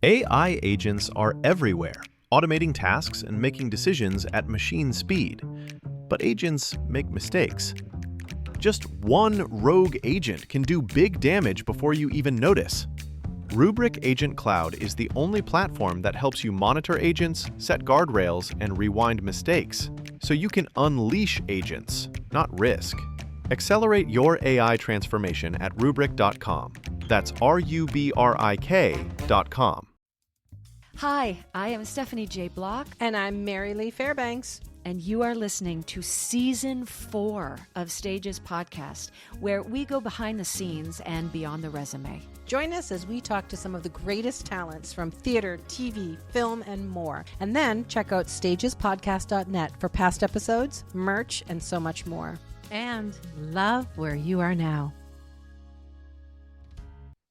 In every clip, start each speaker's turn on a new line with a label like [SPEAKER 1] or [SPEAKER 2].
[SPEAKER 1] AI agents are everywhere, automating tasks and making decisions at machine speed. But agents make mistakes. Just one rogue agent can do big damage before you even notice. Rubrik Agent Cloud is the only platform that helps you monitor agents, set guardrails, and rewind mistakes, so you can unleash agents, not risk. Accelerate your AI transformation at Rubrik.com. That's RUBRIK.com.
[SPEAKER 2] Hi, I am Stephanie J. Block.
[SPEAKER 3] And I'm Mary Lee Fairbanks.
[SPEAKER 2] And you are listening to Season 4 of Stage's podcast, where we go behind the scenes and beyond the resume.
[SPEAKER 3] Join us as we talk to some of the greatest talents from theater, TV, film, and more. And then check out stagespodcast.net for past episodes, merch, and so much more. And love where you are now.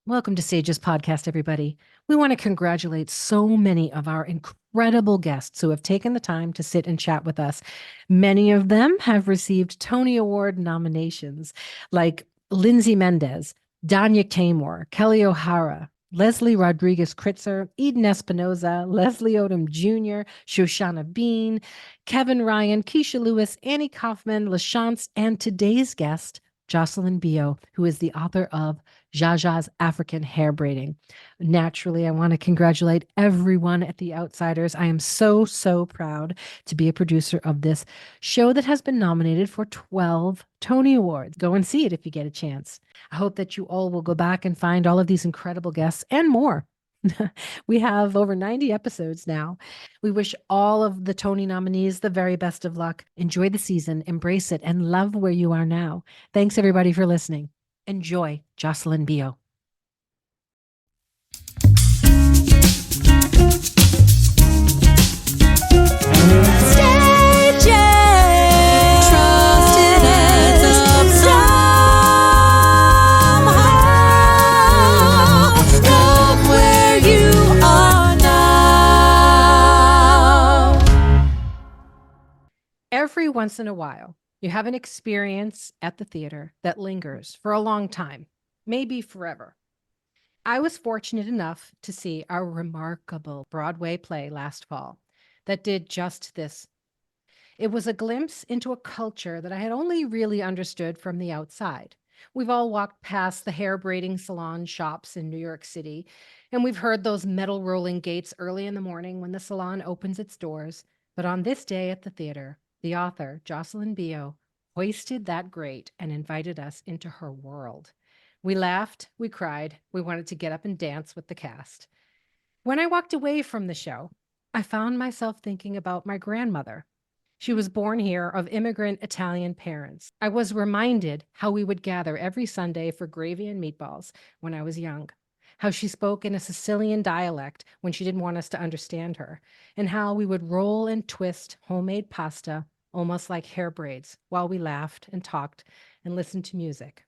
[SPEAKER 3] Welcome to Stage's podcast, everybody. We want to congratulate so many of our incredible guests who have taken the time to sit and chat with us. Many of them have received Tony Award nominations, like Lindsay Mendez, Danya Tamor, Kelly O'Hara, Leslie Rodriguez-Kritzer, Eden Espinoza, Leslie Odom Jr., Shoshana Bean, Kevin Ryan, Keisha Lewis, Annie Kaufman, LaChance, and today's guest, Jocelyn Bioh, who is the author of JAJA'S African Hair Braiding. Naturally, I want to congratulate everyone at The Outsiders. I am so proud to be a producer of this show that has been nominated for 12 Tony Awards. Go and see it if you get a chance. I hope that you all will go back and find all of these incredible guests and more. We have over 90 episodes now. We wish all of the Tony nominees the very best of luck. Enjoy the season, embrace it, and love where you are now. Thanks, everybody, for listening. Enjoy Jocelyn Bioh. Every once in a while, you have an experience at the theater that lingers for a long time, maybe forever. I was fortunate enough to see a remarkable Broadway play last fall that did just this. It was a glimpse into a culture that I had only really understood from the outside. We've all walked past the hair braiding salon shops in New York City, and we've heard those metal rolling gates early in the morning when the salon opens its doors. But on this day at the theater, the author, Jocelyn Bioh, hoisted that grate and invited us into her world. We laughed, we cried, we wanted to get up and dance with the cast. When I walked away from the show, I found myself thinking about my grandmother. She was born here of immigrant Italian parents. I was reminded how we would gather every Sunday for gravy and meatballs when I was young, how she spoke in a Sicilian dialect when she didn't want us to understand her, and how we would roll and twist homemade pasta almost like hair braids while we laughed and talked and listened to music.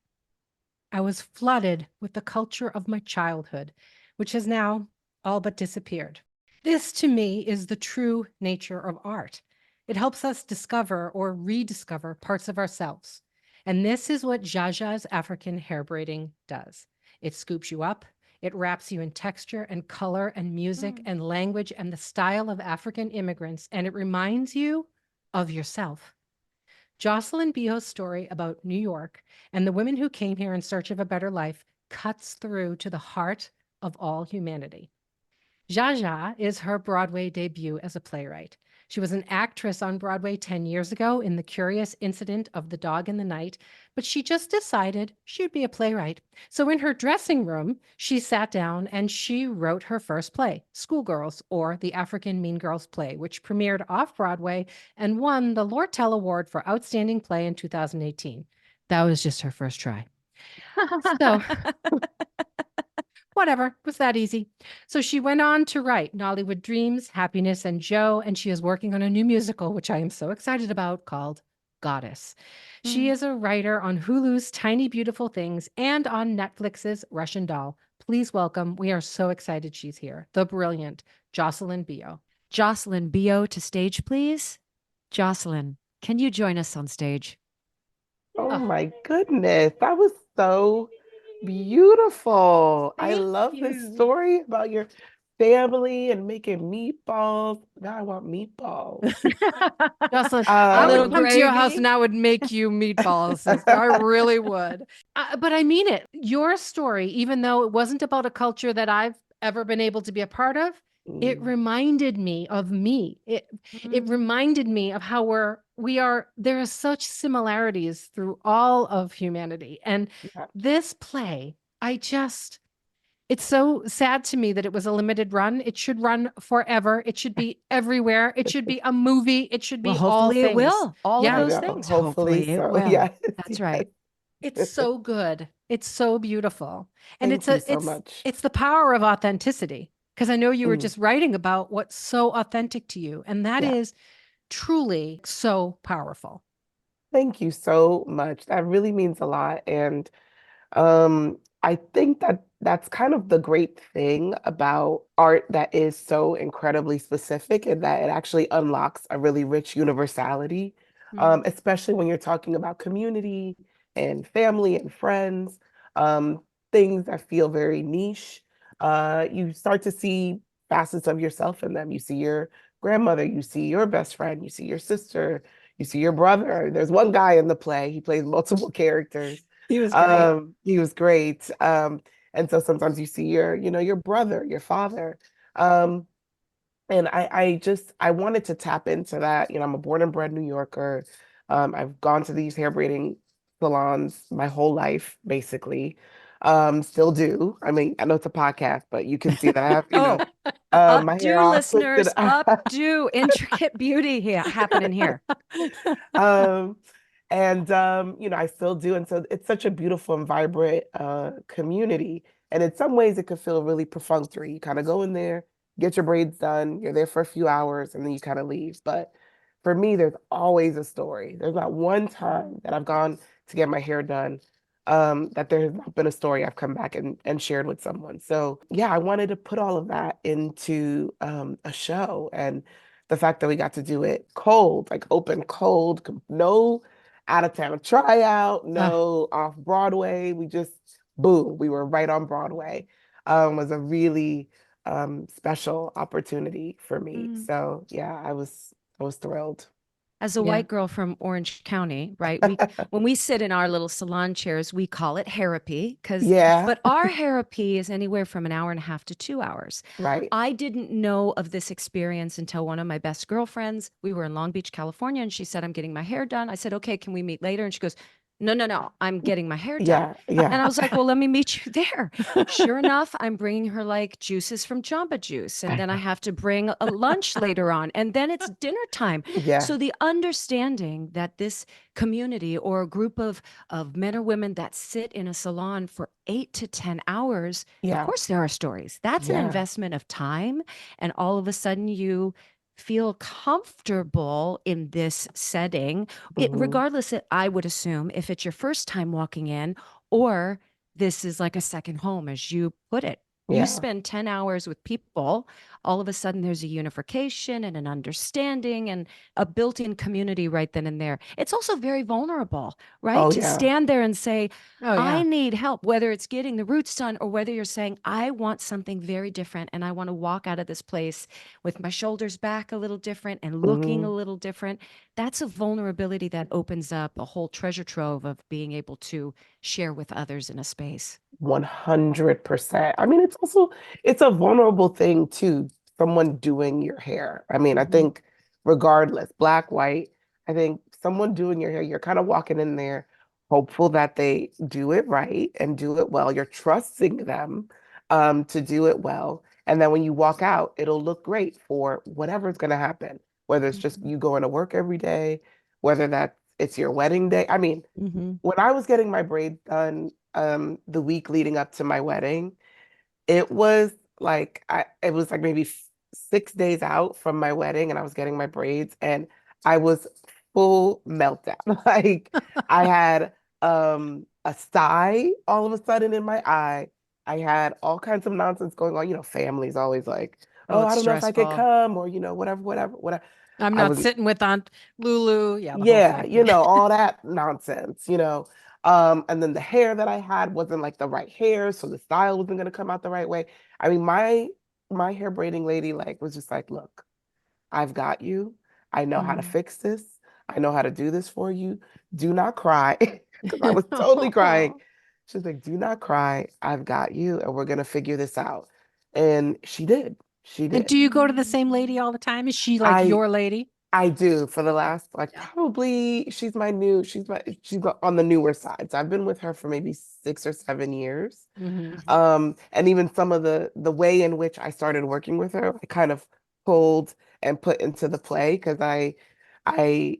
[SPEAKER 3] I was flooded with the culture of my childhood, which has now all but disappeared. This, to me, is the true nature of art. It helps us discover or rediscover parts of ourselves. And this is what JAJA'S African Hair Braiding does. It scoops you up. It wraps you in texture and color and music and language and the style of African immigrants, and it reminds you of yourself. Jocelyn Bioh's story about New York and the women who came here in search of a better life cuts through to the heart of all humanity. JAJA is her Broadway debut as a playwright. She was an actress on Broadway 10 years ago in The Curious Incident of the Dog in the Night, but she just decided she'd be a playwright. So in her dressing room, she sat down and she wrote her first play, Schoolgirls, or the African Mean Girls play, which premiered off-Broadway and won the Lortel Award for Outstanding Play in 2018. That was just her first try. So whatever, it was that easy. So she went on to write Nollywood Dreams, Happiness, and Joe, and she is working on a new musical, which I am so excited about, called Goddess. She is a writer on Hulu's Tiny Beautiful Things and on Netflix's Russian Doll. Please welcome, we are so excited she's here, the brilliant Jocelyn Bioh.
[SPEAKER 2] Jocelyn Bioh to stage, please. Jocelyn, can you join us on stage?
[SPEAKER 4] Oh my goodness, that was so beautiful. I love this story about your family and making meatballs. Now I want meatballs.
[SPEAKER 3] Jocelyn, I
[SPEAKER 2] A little
[SPEAKER 3] would come to your house
[SPEAKER 2] gravy.
[SPEAKER 3] and I would make you meatballs, sister. I really would. But I mean it. Your story, even though it wasn't about a culture that I've ever been able to be a part of, it
[SPEAKER 4] Mm,
[SPEAKER 3] reminded me of me. It reminded me of how there are such similarities through all of humanity. And
[SPEAKER 4] yeah.
[SPEAKER 3] this play, it's so sad to me that it was a limited run. It should run forever. It should be everywhere. It should be a movie. It should
[SPEAKER 2] Well,
[SPEAKER 3] be all
[SPEAKER 2] hopefully it
[SPEAKER 3] things.
[SPEAKER 2] will. All of
[SPEAKER 3] Yeah,
[SPEAKER 4] I
[SPEAKER 2] those
[SPEAKER 4] know.
[SPEAKER 2] things.
[SPEAKER 4] Hopefully
[SPEAKER 2] Hopefully it
[SPEAKER 4] so.
[SPEAKER 2] will.
[SPEAKER 4] Yes.
[SPEAKER 2] That's
[SPEAKER 4] Yes.
[SPEAKER 2] right.
[SPEAKER 3] it's so good. It's so beautiful. And
[SPEAKER 4] Thank you so much.
[SPEAKER 3] it's the power of authenticity. Because I know you were
[SPEAKER 4] Mm,
[SPEAKER 3] just writing about what's so authentic to you. And that
[SPEAKER 4] yeah.
[SPEAKER 3] is truly so powerful.
[SPEAKER 4] Thank you so much. That really means a lot. And I think that that's kind of the great thing about art that is so incredibly specific and that it actually unlocks a really rich universality, especially when you're talking about community and family and friends, um, things that feel very niche. You start to see facets of yourself in them. You see your grandmother, you see your best friend, you see your sister, you see your brother. There's one guy in the play, he plays multiple characters.
[SPEAKER 2] He was great.
[SPEAKER 4] He was great. And so sometimes you see your brother, your father. Um, and I wanted to tap into that. I'm a born and bred New Yorker. I've gone to these hair braiding salons my whole life, basically. Still do. I mean, I know it's a podcast, but you can see that I have,
[SPEAKER 2] Oh,
[SPEAKER 4] my hair
[SPEAKER 2] updo
[SPEAKER 4] all twisted.
[SPEAKER 2] listeners, updo intricate beauty here happening here.
[SPEAKER 4] Um, and I still do. And so it's such a beautiful and vibrant community. And in some ways it could feel really perfunctory. You kind of go in there, get your braids done, you're there for a few hours, and then you kind of leave. But for me, there's always a story. There's not one time that I've gone to get my hair done that there has not been a story I've come back and shared with someone. So yeah, I wanted to put all of that into a show. And the fact that we got to do it cold, like open cold, no out of town tryout, no off Broadway. We just, boom, we were right on Broadway. Was a really special opportunity for me. So yeah, I was thrilled.
[SPEAKER 2] As a
[SPEAKER 3] Yeah.
[SPEAKER 2] white girl from Orange County, right? When we sit in our little salon chairs, we call it therapy
[SPEAKER 4] Yeah,
[SPEAKER 2] but our therapy is anywhere from an hour and a half to 2 hours.
[SPEAKER 4] right.
[SPEAKER 2] I didn't know of this experience until one of my best girlfriends, we were in Long Beach, California, and she said, I'm getting my hair done. I said, okay, can we meet later? And she goes, no, no, no, I'm getting my hair done.
[SPEAKER 4] Yeah,
[SPEAKER 2] And I was like, well, let me meet you there. Sure enough, I'm bringing her like juices from Jamba Juice. And then I have to bring a lunch later on. And then it's dinner time.
[SPEAKER 4] yeah.
[SPEAKER 2] So the understanding that this community or a group of men or women that sit in a salon for 8 to 10 hours, of
[SPEAKER 4] Yeah,
[SPEAKER 2] course there are stories. That's an
[SPEAKER 4] yeah.
[SPEAKER 2] investment of time. And all of a sudden you feel comfortable in this setting,
[SPEAKER 4] Mhm.
[SPEAKER 2] regardless, I would assume, if it's your first time walking in or this is like a second home, as you put it. You
[SPEAKER 4] Yeah.
[SPEAKER 2] spend 10 hours with people, all of a sudden there's a unification and an understanding and a built-in community right then and there. It's also very vulnerable, right?
[SPEAKER 4] Oh
[SPEAKER 2] To
[SPEAKER 4] yeah.
[SPEAKER 2] stand there and say,
[SPEAKER 3] Oh,
[SPEAKER 2] I
[SPEAKER 3] yeah.
[SPEAKER 2] need help, whether it's getting the roots done or whether you're saying, I want something very different and I want to walk out of this place with my shoulders back a little different and looking a
[SPEAKER 4] Mhm.
[SPEAKER 2] little different. That's a vulnerability that opens up a whole treasure trove of being able to share with others in a space.
[SPEAKER 4] 100%. I mean, it's a vulnerable thing too, someone doing your hair. I mean, I
[SPEAKER 3] Mhm.
[SPEAKER 4] think regardless, black, white, I think someone doing your hair, you're kind of walking in there hopeful that they do it right and do it well. You're trusting them to do it well. And then when you walk out, it'll look great for whatever's going to happen, whether it's just you going to work every day, whether it's your wedding day. I mean,
[SPEAKER 2] Mm-hmm.
[SPEAKER 4] when I was getting my braids done the week leading up to my wedding, it was like maybe 6 days out from my wedding and I was getting my braids and I was full meltdown. Like I had a sty all of a sudden in my eye. I had all kinds of nonsense going on. Family's always like,
[SPEAKER 2] Oh,
[SPEAKER 4] oh, I
[SPEAKER 2] it's
[SPEAKER 4] don't know if I could
[SPEAKER 2] stressful.
[SPEAKER 4] come or whatever.
[SPEAKER 3] I'm
[SPEAKER 4] I
[SPEAKER 3] not
[SPEAKER 4] was
[SPEAKER 3] sitting with Aunt Lulu. Yeah, the whole
[SPEAKER 4] Yeah,
[SPEAKER 3] thing.
[SPEAKER 4] all that nonsense. And then the hair that I had wasn't like the right hair, so the style wasn't gonna come out the right way. I mean, my my hair braiding lady like was just like, look, I've got you. I know how to fix this. I know how to do this for you. Do not cry. Because I was totally crying. She's like, do not cry. I've got you, and we're gonna figure this out. And she did. She
[SPEAKER 3] And
[SPEAKER 4] did.
[SPEAKER 3] do you go to the same lady all the time? Is she like
[SPEAKER 4] I
[SPEAKER 3] your lady?
[SPEAKER 4] I do for the last like
[SPEAKER 3] Yeah.
[SPEAKER 4] probably she's on the newer side. So I've been with her for maybe 6 or 7 years. And even some of the way in which I started working with her, I kind of pulled and put into the play because I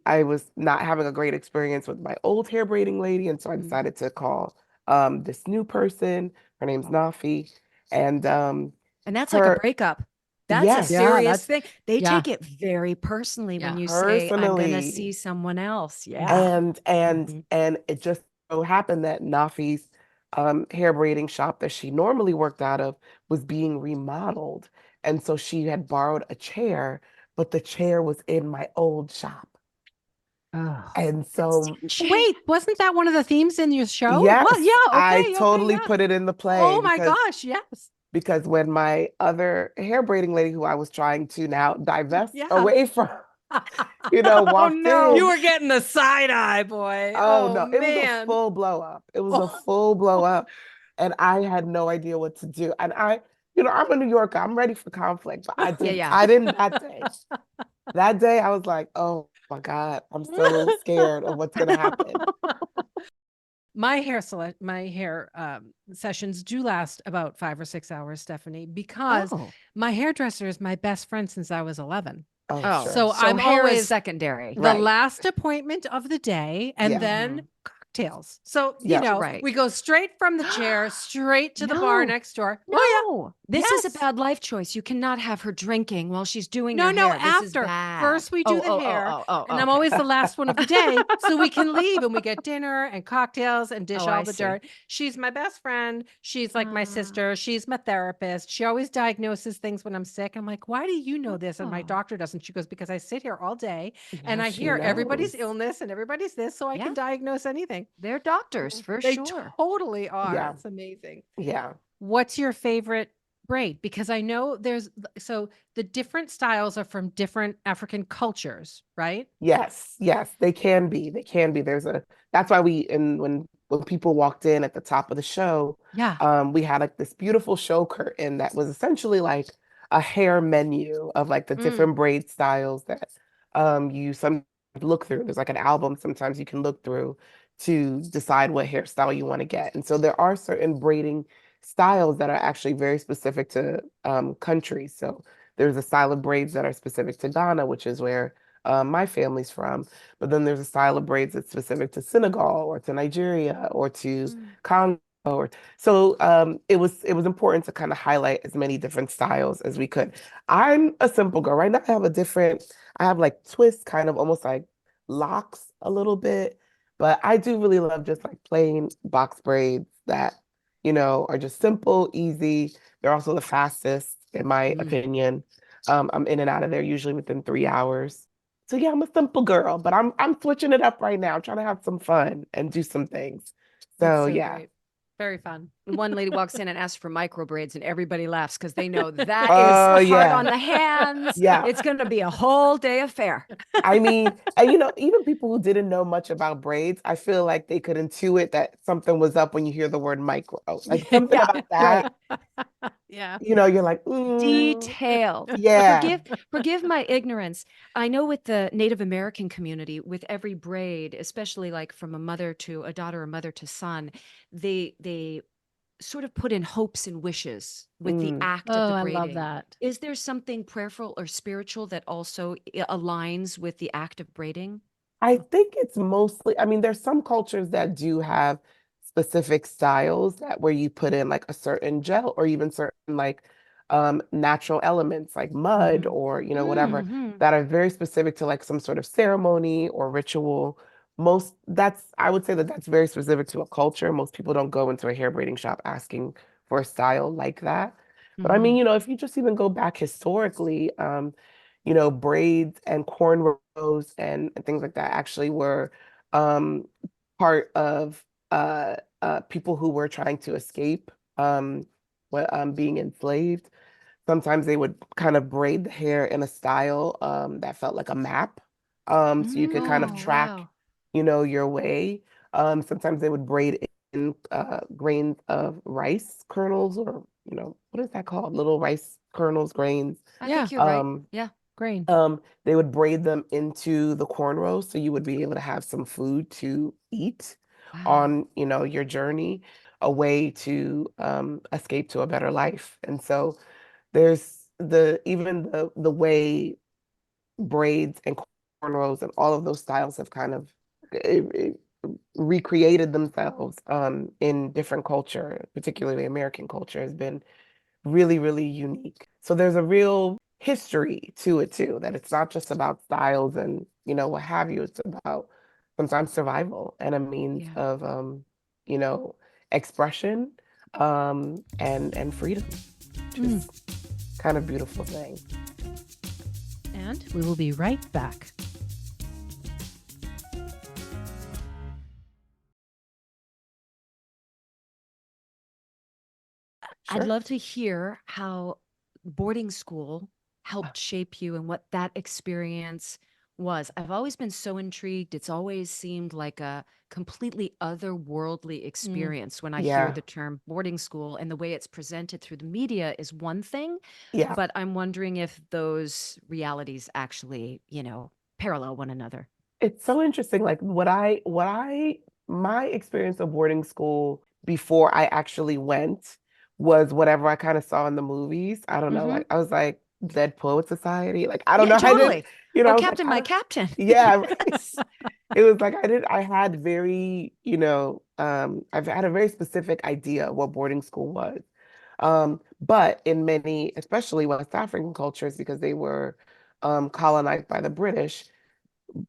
[SPEAKER 4] was not having a great experience with my old hair braiding lady, and so I decided to call this new person. Her name's Nafi, and
[SPEAKER 2] that's like a
[SPEAKER 4] her
[SPEAKER 2] breakup. That's a
[SPEAKER 4] yes,
[SPEAKER 2] serious thing. They
[SPEAKER 3] yeah.
[SPEAKER 2] take it very personally when
[SPEAKER 3] Yeah.
[SPEAKER 2] you say, I'm gonna
[SPEAKER 4] personally.
[SPEAKER 2] see someone else. Yeah.
[SPEAKER 4] And it just so happened that Nafi's hair braiding shop that she normally worked out of was being remodeled. And so she had borrowed a chair, but the chair was in my old shop.
[SPEAKER 3] Oh.
[SPEAKER 4] And so,
[SPEAKER 3] Wait, wasn't that one of the themes in your show?
[SPEAKER 4] yes,
[SPEAKER 3] Well, yeah,
[SPEAKER 4] I
[SPEAKER 3] okay,
[SPEAKER 4] totally
[SPEAKER 3] yeah.
[SPEAKER 4] put it in the play
[SPEAKER 3] Oh my gosh, yes.
[SPEAKER 4] because when my other hair braiding lady, who I was trying to now divest
[SPEAKER 3] Yeah.
[SPEAKER 4] away from,
[SPEAKER 3] Oh
[SPEAKER 4] walked
[SPEAKER 3] no,
[SPEAKER 4] in.
[SPEAKER 3] you were getting the side eye, boy.
[SPEAKER 4] Oh no, it was a
[SPEAKER 3] man.
[SPEAKER 4] full blow up. It was a full blow up. And I had no idea what to do. And I'm a New Yorker. I'm ready for conflict, but I didn't.
[SPEAKER 2] yeah.
[SPEAKER 4] I didn't that day. That day I was like, oh my God, I'm so scared of what's gonna happen.
[SPEAKER 3] My hair sessions do last about 5 or 6 hours, Stephanie, because my hairdresser is my best friend since I was 11.
[SPEAKER 4] Oh, sure.
[SPEAKER 3] So I'm
[SPEAKER 2] hair
[SPEAKER 3] always
[SPEAKER 2] is secondary.
[SPEAKER 3] the
[SPEAKER 4] Right.
[SPEAKER 3] last appointment of the day, and
[SPEAKER 4] Yeah.
[SPEAKER 3] then cocktails. So
[SPEAKER 4] Yeah.
[SPEAKER 2] Right.
[SPEAKER 3] we go straight from the chair straight to the bar
[SPEAKER 2] No.
[SPEAKER 3] next door.
[SPEAKER 2] No,
[SPEAKER 3] Oh
[SPEAKER 2] this is
[SPEAKER 3] Yes.
[SPEAKER 2] a bad life choice. You cannot have her drinking while she's doing
[SPEAKER 3] yeah.
[SPEAKER 2] your
[SPEAKER 3] No,
[SPEAKER 2] hair. This is
[SPEAKER 3] after.
[SPEAKER 2] bad.
[SPEAKER 3] First we do the hair, and I'm
[SPEAKER 2] okay.
[SPEAKER 3] always the last one of the day, so we can leave and we get dinner and cocktails and dish
[SPEAKER 2] Oh, I
[SPEAKER 3] all the
[SPEAKER 2] see.
[SPEAKER 3] dirt. She's my best friend. She's like my
[SPEAKER 2] Ah.
[SPEAKER 3] sister. She's my therapist. She always diagnoses things when I'm sick. I'm like, why do you know this? And my
[SPEAKER 2] Oh.
[SPEAKER 3] doctor doesn't. She goes, because I sit here all day and I
[SPEAKER 4] Yes, she
[SPEAKER 3] hear everybody's
[SPEAKER 4] knows.
[SPEAKER 3] illness and everybody's this, so I
[SPEAKER 2] Yeah.
[SPEAKER 3] can diagnose anything.
[SPEAKER 2] They're doctors for
[SPEAKER 3] They
[SPEAKER 2] sure.
[SPEAKER 3] totally are.
[SPEAKER 4] Yeah.
[SPEAKER 3] It's amazing.
[SPEAKER 4] Yeah.
[SPEAKER 3] What's your favorite braid? Because I know so the different styles are from different African cultures, right?
[SPEAKER 4] Yes, yes, they can be. They can be. That's why when people walked in at the top of the show,
[SPEAKER 3] Yeah.
[SPEAKER 4] we had like this beautiful show curtain that was essentially like a hair menu of like the different braid styles that you some look through. There's like an album sometimes you can look through to decide what hairstyle you want to get. And so there are certain braiding styles that are actually very specific to countries. So there's a style of braids that are specific to Ghana, which is where my family's from. But then there's a style of braids that's specific to Senegal or to Nigeria or to Congo. So it was important to kind of highlight as many different styles as we could. I'm a simple girl. Right now I have like twists, kind of almost like locks a little bit. But I do really love just like plain box braids that, are just simple, easy. They're also the fastest, in my opinion. I'm in and out of there usually within 3 hours. So yeah, I'm a simple girl, but I'm switching it up right now. I'm trying to have some fun and do some things.
[SPEAKER 3] That's
[SPEAKER 4] So
[SPEAKER 3] so
[SPEAKER 4] yeah.
[SPEAKER 3] great. Very fun.
[SPEAKER 2] One lady walks in and asks for micro braids, and everybody laughs because they know that
[SPEAKER 4] Oh,
[SPEAKER 2] is hard
[SPEAKER 4] yeah.
[SPEAKER 2] on the hands.
[SPEAKER 4] Yeah.
[SPEAKER 2] It's going to be a whole day affair.
[SPEAKER 4] I mean, and even people who didn't know much about braids, I feel like they could intuit that something was up when you hear the word micro. Like something
[SPEAKER 3] Yeah.
[SPEAKER 4] about that,
[SPEAKER 3] Yeah.
[SPEAKER 4] you're like,
[SPEAKER 2] Detailed.
[SPEAKER 4] yeah.
[SPEAKER 2] Forgive my ignorance. I know with the Native American community, with every braid, especially like from a mother to a daughter, a mother to son, they sort of put in hopes and wishes with the act of
[SPEAKER 3] Oh,
[SPEAKER 2] the
[SPEAKER 3] I
[SPEAKER 2] braiding.
[SPEAKER 3] love that.
[SPEAKER 2] Is there something prayerful or spiritual that also aligns with the act of braiding?
[SPEAKER 4] I think it's mostly, I mean, there's some cultures that do have specific styles that where you put in like a certain gel or even certain like natural elements like mud or whatever that are very specific to like some sort of ceremony or ritual. I would say that that's very specific to a culture. Most people don't go into a hair braiding shop asking for a style like that. But I mean, if you just even go back historically, braids and cornrows and things like that actually were part of people who were trying to escape being enslaved. Sometimes they would kind of braid the hair in a style that felt like a map. So you could kind of
[SPEAKER 2] Oh,
[SPEAKER 4] track,
[SPEAKER 2] wow.
[SPEAKER 4] your way. Sometimes they would braid in grains of rice kernels, or, what is that called? Little rice kernels, grains.
[SPEAKER 2] I
[SPEAKER 3] Yeah.
[SPEAKER 2] think you're right.
[SPEAKER 4] Um,
[SPEAKER 2] Yeah.
[SPEAKER 3] Grain.
[SPEAKER 4] they would braid them into the cornrows so you would be able to have some food to eat
[SPEAKER 2] Wow.
[SPEAKER 4] on, your journey, a way to escape to a better life. And so there's even the way braids and cornrows and all of those styles have kind of recreated themselves in different culture, particularly American culture, has been really, really unique. So there's a real history to it too, that it's not just about styles and, what have you. It's about sometimes survival and a means
[SPEAKER 2] Yeah.
[SPEAKER 4] of, you know, expression, and freedom, which is kind of beautiful thing.
[SPEAKER 3] And we will be right back.
[SPEAKER 2] I'd
[SPEAKER 4] Sure.
[SPEAKER 2] love to hear how boarding school helped shape you and what that experience was. I've always been so intrigued. It's always seemed like a completely otherworldly experience when I hear
[SPEAKER 4] Yeah.
[SPEAKER 2] the term boarding school, and the way it's presented through the media is one thing,
[SPEAKER 4] Yeah.
[SPEAKER 2] but I'm wondering if those realities actually, parallel one another.
[SPEAKER 4] It's so interesting. Like my experience of boarding school before I actually went was whatever I kind of saw in the movies. I don't know.
[SPEAKER 2] Mm-hmm.
[SPEAKER 4] Like I was like Dead Poet Society. Like I don't
[SPEAKER 2] Yeah,
[SPEAKER 4] know. I didn't,
[SPEAKER 2] totally. Oh,
[SPEAKER 4] I was like,
[SPEAKER 2] Captain,
[SPEAKER 4] I
[SPEAKER 2] my
[SPEAKER 4] don't,
[SPEAKER 2] captain.
[SPEAKER 4] yeah, right.
[SPEAKER 2] Yes.
[SPEAKER 4] It was like I had very, I've had a very specific idea of what boarding school was. But in many, especially West African cultures, because they were colonized by the British,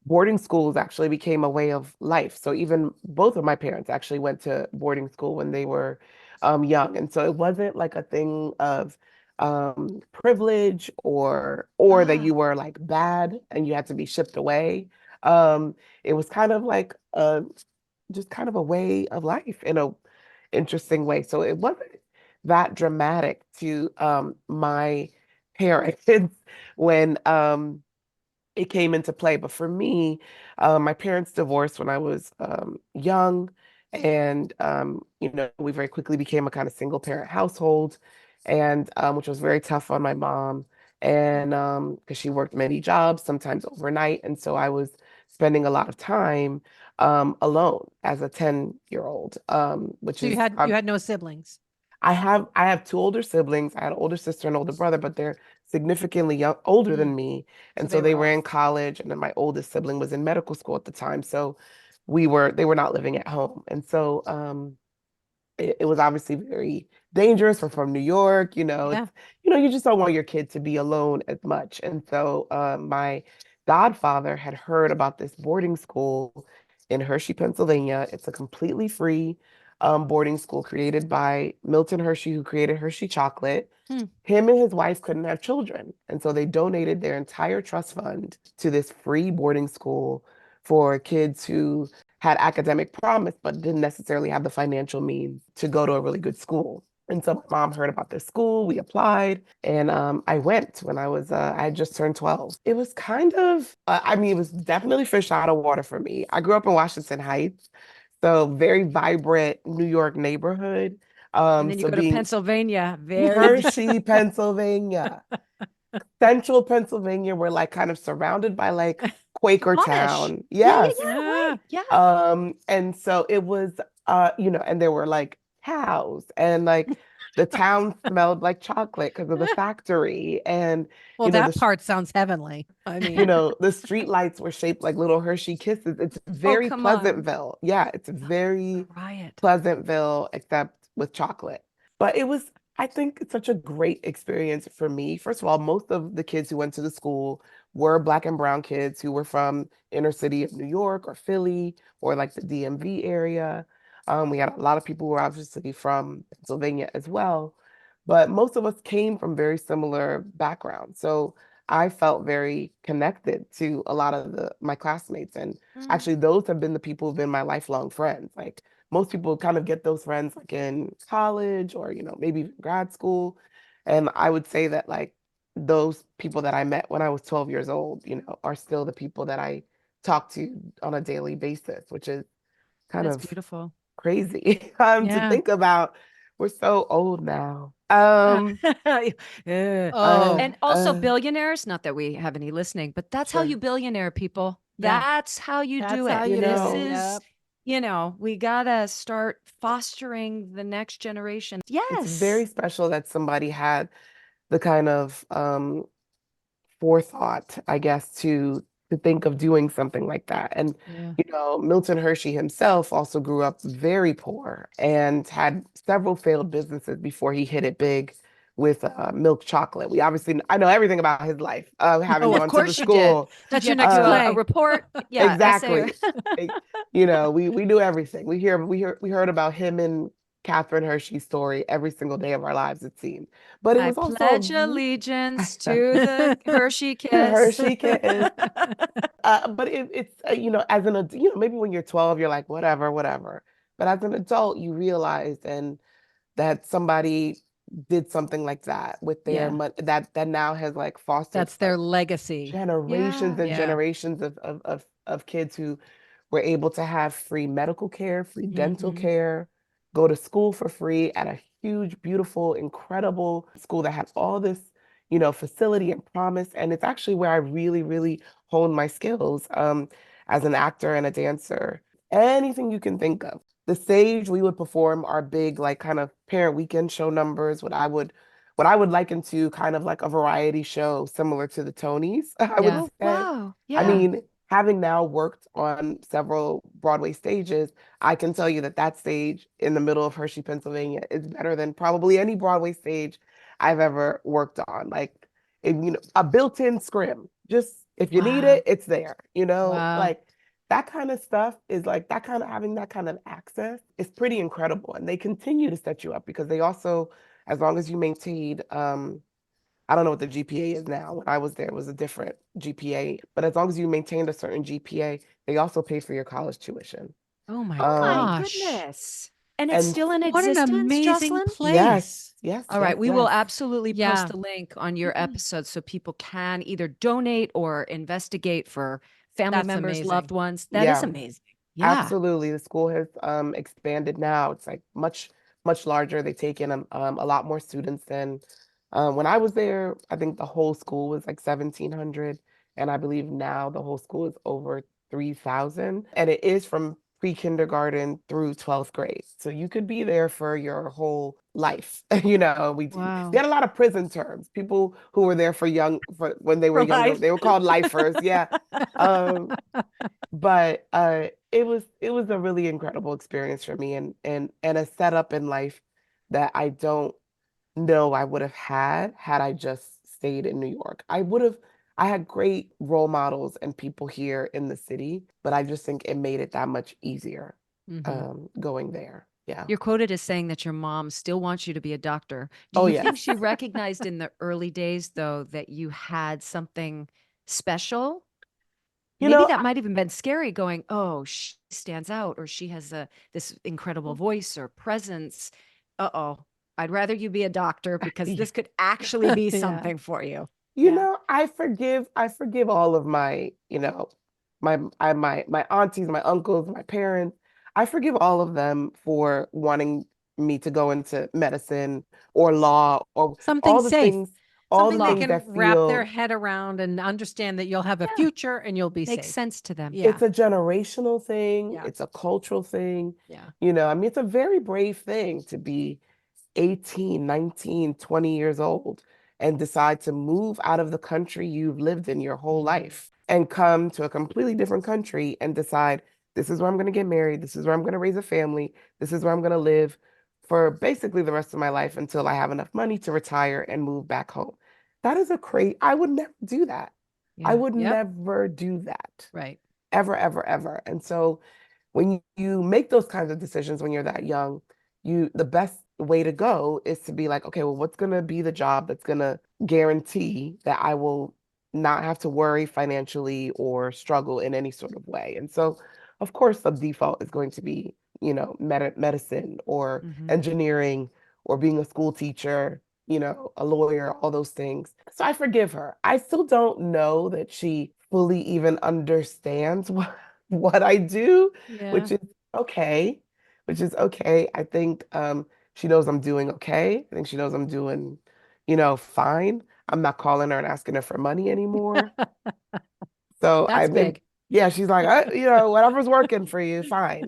[SPEAKER 4] boarding schools actually became a way of life. So even both of my parents actually went to boarding school when they were young. And so it wasn't like a thing of privilege or that
[SPEAKER 2] Ah,
[SPEAKER 4] you were like bad and you had to be shipped away. It was kind of like just kind of a way of life in a interesting way. So it wasn't that dramatic to my parents when it came into play. But for me, my parents divorced when I was young, and we very quickly became a kind of single parent household, and which was very tough on my mom, and because she worked many jobs, sometimes overnight, and so I was spending a lot of time alone as a 10-year-old, which
[SPEAKER 3] So you
[SPEAKER 4] is
[SPEAKER 3] had no siblings.
[SPEAKER 4] I have two older siblings. I had an older sister and older brother, but they're significantly older
[SPEAKER 3] Mm.
[SPEAKER 4] than me.
[SPEAKER 3] So
[SPEAKER 4] And
[SPEAKER 3] they
[SPEAKER 4] so they
[SPEAKER 3] were
[SPEAKER 4] were
[SPEAKER 3] off.
[SPEAKER 4] in college, and then my oldest sibling was in medical school at the time. So they were not living at home. And so it was obviously very dangerous. We're from New York,
[SPEAKER 3] Yeah.
[SPEAKER 4] you just don't want your kid to be alone as much. And so my godfather had heard about this boarding school in Hershey, Pennsylvania. It's a completely free boarding school created by Milton Hershey, who created Hershey chocolate.
[SPEAKER 3] Hmm.
[SPEAKER 4] Him and his wife couldn't have children. And so they donated their entire trust fund to this free boarding school for kids who had academic promise, but didn't necessarily have the financial means to go to a really good school. And so my mom heard about this school, we applied, and I went when I had just turned 12. It was kind of, it was definitely fish out of water for me. I grew up in Washington Heights, so very vibrant New York neighborhood.
[SPEAKER 2] and then you
[SPEAKER 4] So
[SPEAKER 2] go to
[SPEAKER 4] being
[SPEAKER 2] Pennsylvania, very
[SPEAKER 4] Hershey, Pennsylvania, central Pennsylvania, we're like kind of surrounded by like Quaker
[SPEAKER 2] Amish.
[SPEAKER 4] town.
[SPEAKER 2] Yeah, yeah,
[SPEAKER 4] Yes.
[SPEAKER 2] yeah,
[SPEAKER 3] Yeah.
[SPEAKER 2] right. Yeah.
[SPEAKER 4] And so it was, and there were like cows, and like the town smelled like chocolate because of the factory. And,
[SPEAKER 3] Well,
[SPEAKER 4] you know,
[SPEAKER 3] that
[SPEAKER 4] the,
[SPEAKER 3] part sounds heavenly. I mean,
[SPEAKER 4] the street lights were shaped like little Hershey kisses. It's
[SPEAKER 2] Oh,
[SPEAKER 4] very
[SPEAKER 2] come on.
[SPEAKER 4] Pleasantville. Yeah, it's very
[SPEAKER 2] Riot.
[SPEAKER 4] Pleasantville, except with chocolate. But I think it's such a great experience for me. First of all, most of the kids who went to the school were Black and brown kids who were from inner city of New York or Philly or like the DMV area. We had a lot of people who were obviously from Pennsylvania as well, but most of us came from very similar backgrounds. So I felt very connected to a lot of my classmates. And
[SPEAKER 2] Mm.
[SPEAKER 4] actually, those have been the people who've been my lifelong friends. Like most people kind of get those friends like in college or, maybe even grad school. And I would say that like those people that I met when I was 12 years old, are still the people that I talk to on a daily basis, which is kind
[SPEAKER 2] That's
[SPEAKER 4] of
[SPEAKER 2] beautiful.
[SPEAKER 4] crazy to
[SPEAKER 3] Yeah.
[SPEAKER 4] think about. We're so old now.
[SPEAKER 3] Oh,
[SPEAKER 2] And also billionaires, not that we have any listening, but that's how
[SPEAKER 4] Sure.
[SPEAKER 2] you billionaire, people.
[SPEAKER 3] Yeah.
[SPEAKER 2] That's how you
[SPEAKER 3] That's
[SPEAKER 2] do
[SPEAKER 3] how
[SPEAKER 2] it.
[SPEAKER 3] you
[SPEAKER 4] do
[SPEAKER 2] This
[SPEAKER 4] it.
[SPEAKER 2] is,
[SPEAKER 3] Yep.
[SPEAKER 2] we gotta start fostering the next generation.
[SPEAKER 4] It's very
[SPEAKER 2] Yes.
[SPEAKER 4] special that somebody had the kind of forethought, I guess, to think of doing something like that. And
[SPEAKER 3] Yeah.
[SPEAKER 4] Milton Hershey himself also grew up very poor and had several failed businesses before he hit it big with milk chocolate. I know everything about his life, having
[SPEAKER 2] Oh, of
[SPEAKER 4] gone to the
[SPEAKER 2] course you did.
[SPEAKER 4] school.
[SPEAKER 3] That's
[SPEAKER 2] Did you
[SPEAKER 3] your
[SPEAKER 2] have to
[SPEAKER 3] next
[SPEAKER 2] do a
[SPEAKER 3] play.
[SPEAKER 2] report? Yeah, essay.
[SPEAKER 4] Exactly. We do everything. We heard about him and Catherine Hershey's story every single day of our lives, it seemed. But it
[SPEAKER 2] I
[SPEAKER 4] was also
[SPEAKER 2] pledge allegiance to the Hershey kiss.
[SPEAKER 4] Hershey kiss. But it's as an maybe when you're 12, you're like whatever, whatever. But as an adult, you realize that somebody did something like that with their
[SPEAKER 3] Yeah.
[SPEAKER 4] money that now has like fostered
[SPEAKER 3] That's their legacy.
[SPEAKER 4] generations
[SPEAKER 2] Yeah.
[SPEAKER 4] and
[SPEAKER 3] Yeah.
[SPEAKER 4] generations of kids who were able to have free medical care, free dental
[SPEAKER 3] Mhm.
[SPEAKER 4] care, go to school for free at a huge, beautiful, incredible school that had all this, facility and promise. And it's actually where I really, really honed my skills as an actor and a dancer. Anything you can think of. The stage, we would perform our big, like kind of parent weekend show numbers, what I would liken to kind of like a variety show similar to the Tonys, I would
[SPEAKER 3] Yeah.
[SPEAKER 2] Oh,
[SPEAKER 4] say.
[SPEAKER 2] wow.
[SPEAKER 4] I
[SPEAKER 2] Yeah.
[SPEAKER 4] mean, having now worked on several Broadway stages, I can tell you that that stage in the middle of Hershey, Pennsylvania is better than probably any Broadway stage I've ever worked on. Like, a built-in scrim. Just if you need
[SPEAKER 3] Wow.
[SPEAKER 4] it, it's there,
[SPEAKER 3] Wow.
[SPEAKER 4] like that kind of stuff is like that kind of having that kind of access is pretty incredible. And they continue to set you up because they also, as long as you maintained, I don't know what the GPA is now. When I was there, it was a different GPA. But as long as you maintained a certain GPA, they also pay for your college tuition.
[SPEAKER 3] Oh my
[SPEAKER 2] Oh my
[SPEAKER 3] gosh.
[SPEAKER 2] goodness. And it's
[SPEAKER 4] And
[SPEAKER 2] still in
[SPEAKER 3] What an
[SPEAKER 2] existence,
[SPEAKER 3] amazing
[SPEAKER 2] Jocelyn?
[SPEAKER 3] place.
[SPEAKER 4] yes,
[SPEAKER 2] All
[SPEAKER 4] yes,
[SPEAKER 2] right, we will
[SPEAKER 4] yes.
[SPEAKER 2] absolutely
[SPEAKER 3] Yeah.
[SPEAKER 2] post the link on your episode so people can either donate or investigate for family
[SPEAKER 3] That's
[SPEAKER 2] members, loved
[SPEAKER 3] amazing.
[SPEAKER 2] ones. That is
[SPEAKER 4] Yeah,
[SPEAKER 2] amazing. Yeah.
[SPEAKER 4] absolutely. The school has expanded now. It's like much, much larger. They take in a lot more students than when I was there. I think the whole school was like 1,700, and I believe now the whole school is over 3,000. And it is from pre-kindergarten through 12th grade. So you could be there for your whole life. We
[SPEAKER 2] Wow.
[SPEAKER 4] had a lot of prison terms. People who were there for when they were
[SPEAKER 2] For
[SPEAKER 4] younger,
[SPEAKER 2] life.
[SPEAKER 4] they were called lifers. Yeah. Um, but it was a really incredible experience for me and a setup in life that I don't know I would have had I just stayed in New York. I had great role models and people here in the city, but I just think it made it that much easier going there. Yeah.
[SPEAKER 2] You're quoted as saying that your mom still wants you to be a doctor. Do
[SPEAKER 4] Oh
[SPEAKER 2] you think
[SPEAKER 4] yes.
[SPEAKER 2] she recognized in the early days, though, that you had something special?
[SPEAKER 4] You
[SPEAKER 2] Maybe
[SPEAKER 4] know,
[SPEAKER 2] that might even been scary going, oh, she stands out, or she has this incredible voice or presence. Uh-oh, I'd rather you be a doctor because
[SPEAKER 4] yeah.
[SPEAKER 2] this could actually be
[SPEAKER 3] Yeah.
[SPEAKER 2] something for you.
[SPEAKER 4] I forgive all of my, my aunties, my uncles, my parents. I forgive all of them for wanting me to go into medicine or law or
[SPEAKER 3] Something
[SPEAKER 4] all the
[SPEAKER 3] safe.
[SPEAKER 4] things, all
[SPEAKER 3] Something
[SPEAKER 4] the
[SPEAKER 3] they
[SPEAKER 4] things
[SPEAKER 3] can
[SPEAKER 4] that
[SPEAKER 3] wrap their
[SPEAKER 4] feel
[SPEAKER 3] head around and understand that you'll have a
[SPEAKER 2] Yeah.
[SPEAKER 3] future and you'll be
[SPEAKER 2] Makes
[SPEAKER 3] safe.
[SPEAKER 2] sense to them.
[SPEAKER 3] Yeah.
[SPEAKER 4] it's a generational thing,
[SPEAKER 3] Yeah.
[SPEAKER 4] it's a cultural thing.
[SPEAKER 3] Yeah.
[SPEAKER 4] I mean, it's a very brave thing to be 18, 19, 20 years old and decide to move out of the country you've lived in your whole life and come to a completely different country and decide this is where I'm going to get married, this is where I'm going to raise a family, this is where I'm going to live for basically the rest of my life until I have enough money to retire and move back home. That is I would never do that. I
[SPEAKER 2] Yeah.
[SPEAKER 4] would
[SPEAKER 3] Yep.
[SPEAKER 4] never do that.
[SPEAKER 3] Right.
[SPEAKER 4] Ever, ever, ever. And so when you make those kinds of decisions when you're that young, the best way to go is to be like, okay, well, what's going to be the job that's going to guarantee that I will not have to worry financially or struggle in any sort of way? And so, of course, the default is going to be, medicine or
[SPEAKER 2] Mhm.
[SPEAKER 4] engineering or being a school teacher, a lawyer, all those things. So I forgive her. I still don't know that she fully even understands what I do,
[SPEAKER 3] Yeah.
[SPEAKER 4] which is okay, I think she knows I'm doing okay. I think she knows I'm doing, fine. I'm not calling her and asking her for money anymore. So
[SPEAKER 3] That's
[SPEAKER 4] I've been,
[SPEAKER 3] big.
[SPEAKER 4] yeah, she's like, whatever's working for you, fine.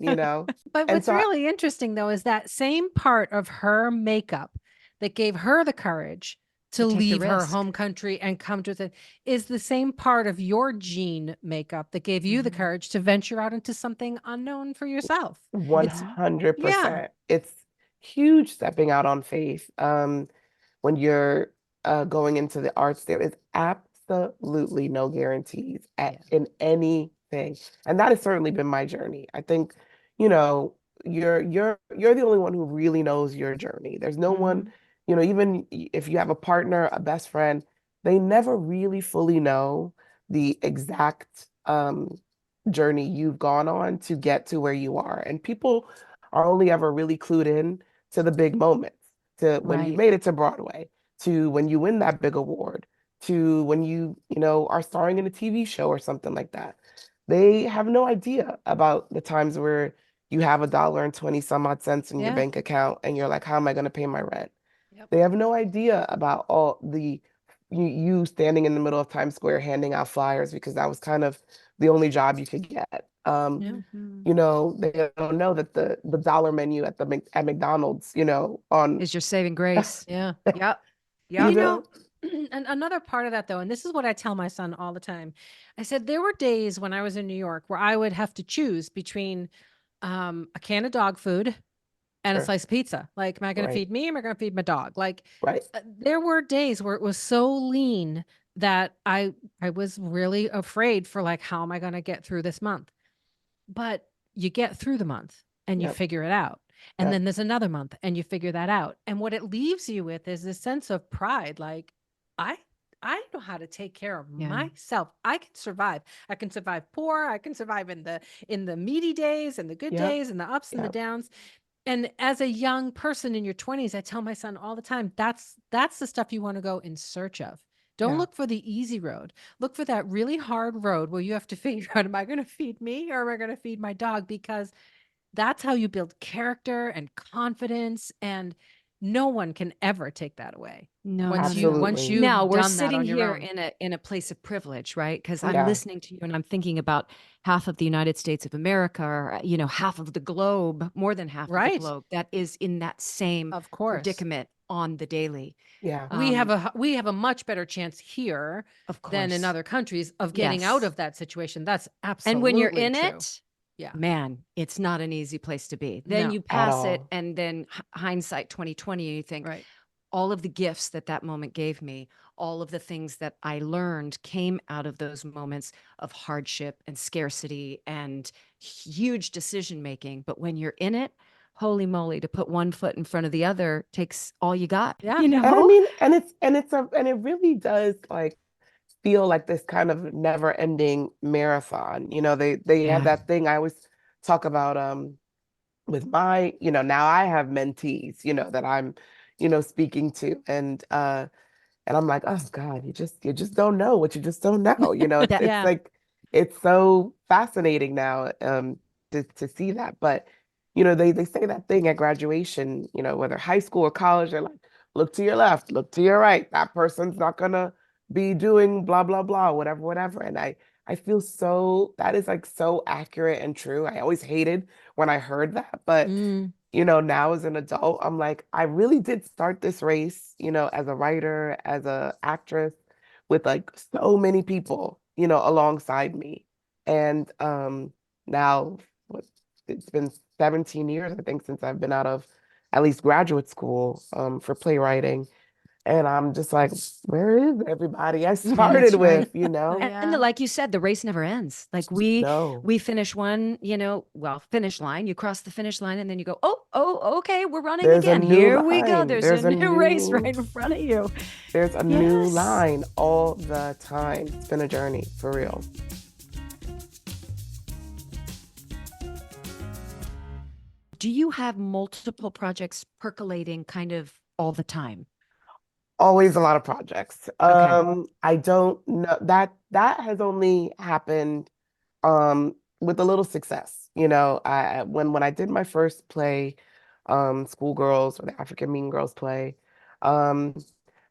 [SPEAKER 3] But
[SPEAKER 4] And
[SPEAKER 3] what's
[SPEAKER 4] so
[SPEAKER 3] really interesting though is that same part of her makeup that gave her the courage to
[SPEAKER 2] To take the
[SPEAKER 3] leave her
[SPEAKER 2] risk.
[SPEAKER 3] home country and come to the is the same part of your gene makeup that gave you the
[SPEAKER 2] Mhm.
[SPEAKER 3] courage to venture out into something unknown for yourself. It's
[SPEAKER 4] 100%. It's huge stepping out on faith. When you're going into the arts, there is absolutely no guarantees in anything. And that has certainly been my journey. I think, you know, you're the only one who really knows your journey. There's no one, even if you have a partner, a best friend, they never really fully know the exact journey you've gone on to get to where you are. And people are only ever really clued in to the big moments, to when you
[SPEAKER 2] Right.
[SPEAKER 4] made it to Broadway, to when you win that big award, to when you are starring in a TV show or something like that. They have no idea about the times where you have $1.20 some odd cents in your
[SPEAKER 3] Yeah.
[SPEAKER 4] bank account and you're like, how am I going to pay my rent?
[SPEAKER 3] Yep.
[SPEAKER 4] They have no idea about all the you standing in the middle of Times Square handing out flyers because that was kind of the only job you could get.
[SPEAKER 3] Yeah.
[SPEAKER 2] Mhm.
[SPEAKER 4] They don't know that the dollar menu at McDonald's, on
[SPEAKER 2] Is your saving grace.
[SPEAKER 3] Yeah.
[SPEAKER 2] Yep.
[SPEAKER 4] you
[SPEAKER 3] You
[SPEAKER 2] Yep.
[SPEAKER 4] know,
[SPEAKER 3] know, and another part of that though, and this is what I tell my son all the time. I said there were days when I was in New York where I would have to choose between a can of dog food and a
[SPEAKER 4] sure,
[SPEAKER 3] slice of pizza. Like, am I going to
[SPEAKER 4] right,
[SPEAKER 3] feed me? Or am I going to feed my dog? Like,
[SPEAKER 4] right,
[SPEAKER 3] there were days where it was so lean that I was really afraid for like, how am I going to get through this month? But you get through the month and you
[SPEAKER 4] yep,
[SPEAKER 3] figure it out. And
[SPEAKER 4] yep,
[SPEAKER 3] then there's another month and you figure that out. And what it leaves you with is this sense of pride. Like, I I know how to take care of
[SPEAKER 2] Yeah.
[SPEAKER 3] myself. I can survive. I can survive poor. I can survive in the meaty days and the good
[SPEAKER 4] yep,
[SPEAKER 3] days and the ups and the
[SPEAKER 4] yep,
[SPEAKER 3] downs. And as a young person in your 20s, I tell my son all the time, that's the stuff you want to go in search of. Don't
[SPEAKER 4] yeah,
[SPEAKER 3] look for the easy road. Look for that really hard road where you have to figure out, am I going to feed me or am I going to feed my dog? Because that's how you build character and confidence. And no one can ever take that away.
[SPEAKER 2] No,
[SPEAKER 3] Once
[SPEAKER 2] no, no.
[SPEAKER 4] absolutely,
[SPEAKER 3] you've
[SPEAKER 2] Now we're
[SPEAKER 3] done that
[SPEAKER 2] sitting
[SPEAKER 3] on your
[SPEAKER 2] here
[SPEAKER 3] own.
[SPEAKER 2] in a place of privilege, right? Because I'm
[SPEAKER 3] Mhm.
[SPEAKER 4] yeah,
[SPEAKER 2] listening to you and I'm thinking about half of the United States of America, or half of the globe, more than half of the
[SPEAKER 3] Right.
[SPEAKER 2] globe, that is in that same
[SPEAKER 3] Of course.
[SPEAKER 2] predicament on the daily.
[SPEAKER 4] yeah,
[SPEAKER 3] We have a much better chance here
[SPEAKER 2] Of
[SPEAKER 3] than in
[SPEAKER 2] course.
[SPEAKER 3] other countries of getting out
[SPEAKER 2] Yes.
[SPEAKER 3] of that situation. That's
[SPEAKER 2] And when you're
[SPEAKER 3] absolutely
[SPEAKER 2] in
[SPEAKER 3] true.
[SPEAKER 2] it,
[SPEAKER 3] Yeah.
[SPEAKER 2] man, it's not an easy place to be. Then
[SPEAKER 3] No.
[SPEAKER 2] you
[SPEAKER 4] at
[SPEAKER 2] pass it,
[SPEAKER 4] all.
[SPEAKER 2] and then hindsight 2020, and you think,
[SPEAKER 3] Right.
[SPEAKER 2] all of the gifts that that moment gave me, all of the things that I learned came out of those moments of hardship and scarcity and huge decision making. But when you're in it, holy moly, to put one foot in front of the other takes all you got,
[SPEAKER 3] Yeah.
[SPEAKER 4] And I mean, and it really does like feel like this kind of never-ending marathon. They have
[SPEAKER 2] Yeah.
[SPEAKER 4] that thing I always talk about with my, now I have mentees, that I'm, speaking to and I'm like, oh God, you just don't know what you just don't know. It's
[SPEAKER 2] That
[SPEAKER 4] it's
[SPEAKER 3] Yeah.
[SPEAKER 4] like it's so fascinating now to see that. But they say that thing at graduation, whether high school or college, they're like, look to your left, look to your right. That person's not gonna be doing blah blah blah, whatever, whatever. And I feel so that is like so accurate and true. I always hated when I heard that, but
[SPEAKER 3] Mm.
[SPEAKER 4] now as an adult, I'm like, I really did start this race, as a writer, as a actress, with like so many people, alongside me. And now what it's been 17 years, I think, since I've been out of at least graduate school for playwriting. And I'm just like, where is everybody I started
[SPEAKER 2] That's right.
[SPEAKER 4] with?
[SPEAKER 2] And
[SPEAKER 3] Yeah.
[SPEAKER 2] like you said, the race never ends. Like we
[SPEAKER 4] No,
[SPEAKER 2] we finish one, finish line. You cross the finish line, and then you go, oh, okay, we're running
[SPEAKER 4] there's a
[SPEAKER 2] again.
[SPEAKER 4] new
[SPEAKER 2] Here we go.
[SPEAKER 4] line.
[SPEAKER 2] There's a new race right in front of you.
[SPEAKER 4] There's a new
[SPEAKER 2] Yes.
[SPEAKER 4] line all the time. It's been a journey for real.
[SPEAKER 2] Do you have multiple projects percolating kind of all the time?
[SPEAKER 4] Always a lot of projects.
[SPEAKER 2] Okay.
[SPEAKER 4] I don't know that has only happened with a little success. You know, when I did my first play, Schoolgirls, or the African Mean Girls play, um,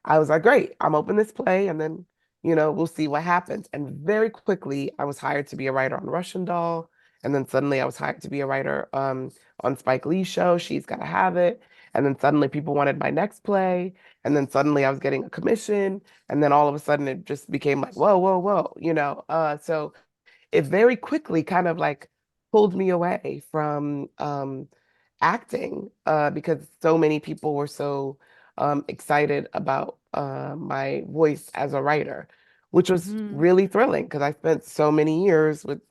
[SPEAKER 4] I was like, great, I'm open this play, and then, we'll see what happens. And very quickly, I was hired to be a writer on Russian Doll, and then suddenly I was hired to be a writer on Spike Lee's show, She's Gotta Have It. And then suddenly people wanted my next play, and then suddenly I was getting a commission, and then all of a sudden it just became like, whoa, whoa, whoa, so it very quickly kind of like pulled me away from acting because so many people were so excited about my voice as a writer, which was
[SPEAKER 2] Mhm.
[SPEAKER 4] really thrilling because I spent so many years with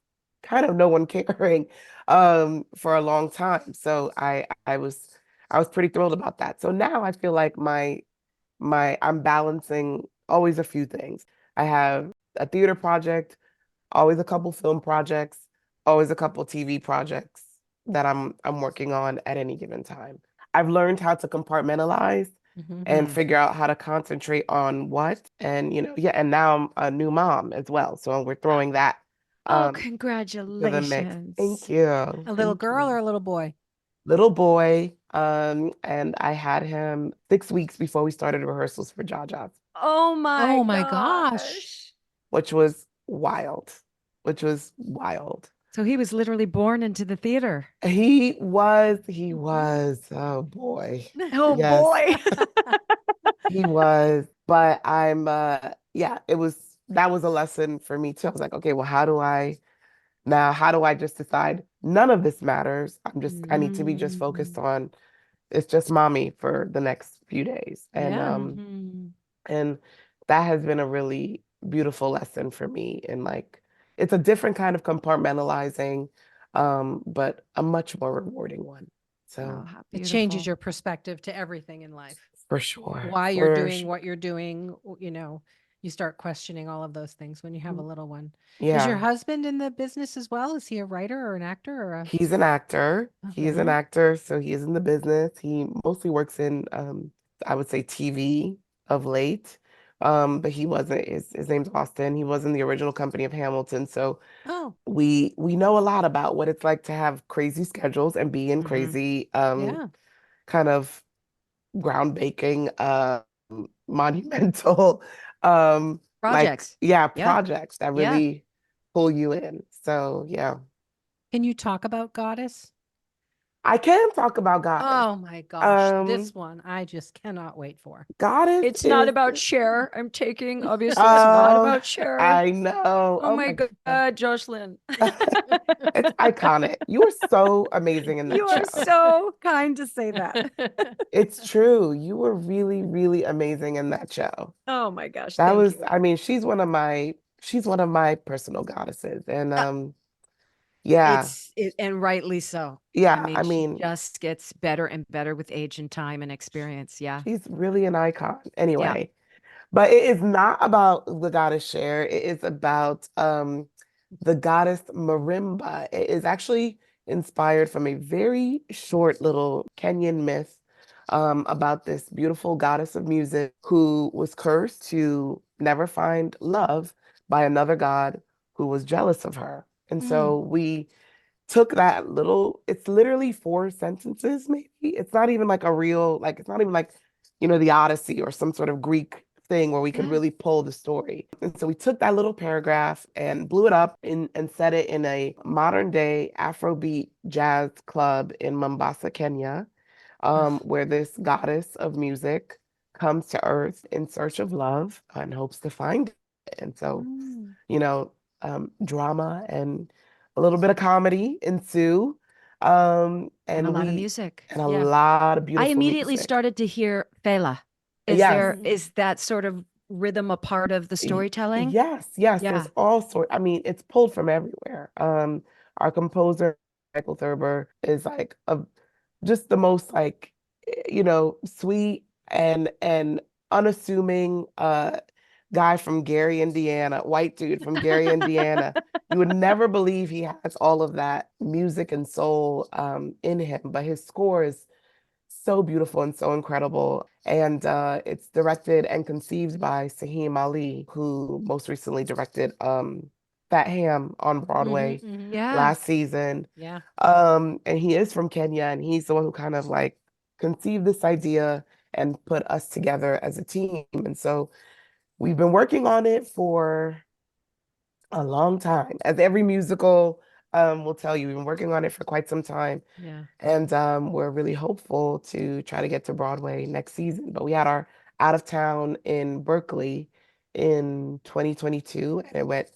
[SPEAKER 4] kind of no one caring for a long time. So I was pretty thrilled about that. So now I feel like my I'm balancing always a few things. I have a theater project, always a couple film projects, always a couple TV projects that I'm working on at any given time. I've learned how to compartmentalize and
[SPEAKER 2] Mhm.
[SPEAKER 4] figure out how to concentrate on what. And yeah, and now I'm a new mom as well. So we're throwing that
[SPEAKER 2] Oh,
[SPEAKER 4] to the mix. Thank
[SPEAKER 2] congratulations.
[SPEAKER 4] you.
[SPEAKER 3] A little
[SPEAKER 4] Thank
[SPEAKER 3] girl
[SPEAKER 4] you.
[SPEAKER 3] or a little boy?
[SPEAKER 4] Little boy, and I had him 6 weeks before we started rehearsals for JAJA'S,
[SPEAKER 2] Oh my
[SPEAKER 3] Oh my gosh.
[SPEAKER 2] gosh.
[SPEAKER 4] which was wild, which was wild.
[SPEAKER 2] So he was literally born into the theater.
[SPEAKER 4] He was, oh boy.
[SPEAKER 2] Oh
[SPEAKER 4] Yes,
[SPEAKER 2] boy.
[SPEAKER 4] he was. But yeah, that was a lesson for me too. I was like, okay, well, how do I just decide none of this matters? I need to be just focused
[SPEAKER 2] Mm.
[SPEAKER 4] on it's just mommy for the next few days.
[SPEAKER 3] Yeah.
[SPEAKER 2] Mhm.
[SPEAKER 4] And that has been a really beautiful lesson for me. And like, it's a different kind of compartmentalizing, but a much more rewarding one.
[SPEAKER 2] Oh,
[SPEAKER 4] So
[SPEAKER 2] how
[SPEAKER 3] It changes
[SPEAKER 2] beautiful.
[SPEAKER 3] your perspective to everything in life.
[SPEAKER 4] for sure,
[SPEAKER 3] Why you're
[SPEAKER 4] for
[SPEAKER 3] doing
[SPEAKER 4] sure.
[SPEAKER 3] what you're doing, you start questioning all of those things when you have a little one. Is your
[SPEAKER 4] Yeah,
[SPEAKER 3] husband in the business as well? Is he a writer or an actor or a
[SPEAKER 4] he's an actor. He's an
[SPEAKER 3] Okay.
[SPEAKER 4] actor, so he is in the business. He mostly works in, I would say TV of late. But he wasn't, his name's Austin. He was in the original company of Hamilton. So
[SPEAKER 3] Oh,
[SPEAKER 4] we know a lot about what it's like to have crazy schedules and be in
[SPEAKER 2] Mhm.
[SPEAKER 4] crazy
[SPEAKER 3] yeah.
[SPEAKER 4] kind of groundbreaking monumental like
[SPEAKER 2] Projects.
[SPEAKER 4] yeah
[SPEAKER 2] Yeah.
[SPEAKER 4] projects that
[SPEAKER 2] Yeah.
[SPEAKER 4] really pull you in. So yeah,
[SPEAKER 3] Can you talk about Goddess?
[SPEAKER 4] I can talk about Goddess.
[SPEAKER 3] Oh my gosh,
[SPEAKER 4] um
[SPEAKER 3] this one I just cannot wait for.
[SPEAKER 4] Goddess
[SPEAKER 2] It's not
[SPEAKER 4] is
[SPEAKER 2] about Cher. I'm taking, obviously, it's not
[SPEAKER 4] oh
[SPEAKER 2] about Cher.
[SPEAKER 4] I know,
[SPEAKER 2] Oh
[SPEAKER 4] oh
[SPEAKER 2] my
[SPEAKER 4] my God.
[SPEAKER 2] God, Jocelyn.
[SPEAKER 4] It's iconic. You were so amazing in
[SPEAKER 2] You
[SPEAKER 4] that
[SPEAKER 2] are
[SPEAKER 4] show.
[SPEAKER 2] so kind to say that.
[SPEAKER 4] It's true. You were really, really amazing in that show.
[SPEAKER 2] Oh my gosh,
[SPEAKER 4] That
[SPEAKER 2] thank
[SPEAKER 4] was,
[SPEAKER 2] you.
[SPEAKER 4] I mean, she's one of my personal goddesses. And
[SPEAKER 2] Uh,
[SPEAKER 4] yeah,
[SPEAKER 2] and rightly so. I
[SPEAKER 4] yeah,
[SPEAKER 2] mean,
[SPEAKER 4] I
[SPEAKER 2] she
[SPEAKER 4] mean,
[SPEAKER 2] just gets better and better with age and time and experience. Yeah.
[SPEAKER 4] she's really an icon
[SPEAKER 2] Yeah.
[SPEAKER 4] anyway. But it is not about the goddess Cher. It is about the goddess marimba. It is actually inspired from a very short little Kenyan myth about this beautiful goddess of music who was cursed to never find love by another god who was jealous of her. And
[SPEAKER 3] Mm,
[SPEAKER 4] so we took that little, it's literally 4 sentences, maybe. It's not even like a real, like, it's not even like, the Odyssey or some sort of Greek thing where we could
[SPEAKER 3] yeah.
[SPEAKER 4] really pull the story. And so we took that little paragraph and blew it up and set it in a modern day Afrobeat jazz club in Mombasa, Kenya,
[SPEAKER 3] Ugh.
[SPEAKER 4] where this goddess of music comes to earth in search of love and hopes to find it. And so,
[SPEAKER 3] Mm.
[SPEAKER 4] you know, drama and a little bit of comedy ensue.
[SPEAKER 2] And a
[SPEAKER 4] And
[SPEAKER 2] lot of
[SPEAKER 4] we
[SPEAKER 2] music.
[SPEAKER 4] and a
[SPEAKER 3] Yeah.
[SPEAKER 4] lot of
[SPEAKER 2] I
[SPEAKER 4] beautiful
[SPEAKER 2] immediately
[SPEAKER 4] music.
[SPEAKER 2] started to hear Fela.
[SPEAKER 4] Yes,
[SPEAKER 2] Is that sort of rhythm a part of the storytelling?
[SPEAKER 4] yes, there's
[SPEAKER 2] Yeah.
[SPEAKER 4] all sort. I mean, it's pulled from everywhere. Our composer, Michael Thurber, is like just the most like, sweet and unassuming guy from Gary, Indiana, white dude from Gary, Indiana. You would never believe he has all of that music and soul in him, but his score is so beautiful and so incredible. And it's directed and conceived by Saheem Ali, who most recently directed Fat Ham on Broadway
[SPEAKER 2] Yeah.
[SPEAKER 4] last season.
[SPEAKER 3] Yeah.
[SPEAKER 4] And he is from Kenya, and he's the one who kind of like conceived this idea and put us together as a team. And so we've been working on it for a long time. As every musical will tell you, we've been working on it for quite some time.
[SPEAKER 3] Yeah.
[SPEAKER 4] And we're really hopeful to try to get to Broadway next season. But we had our out of town in Berkeley in 2022, and it went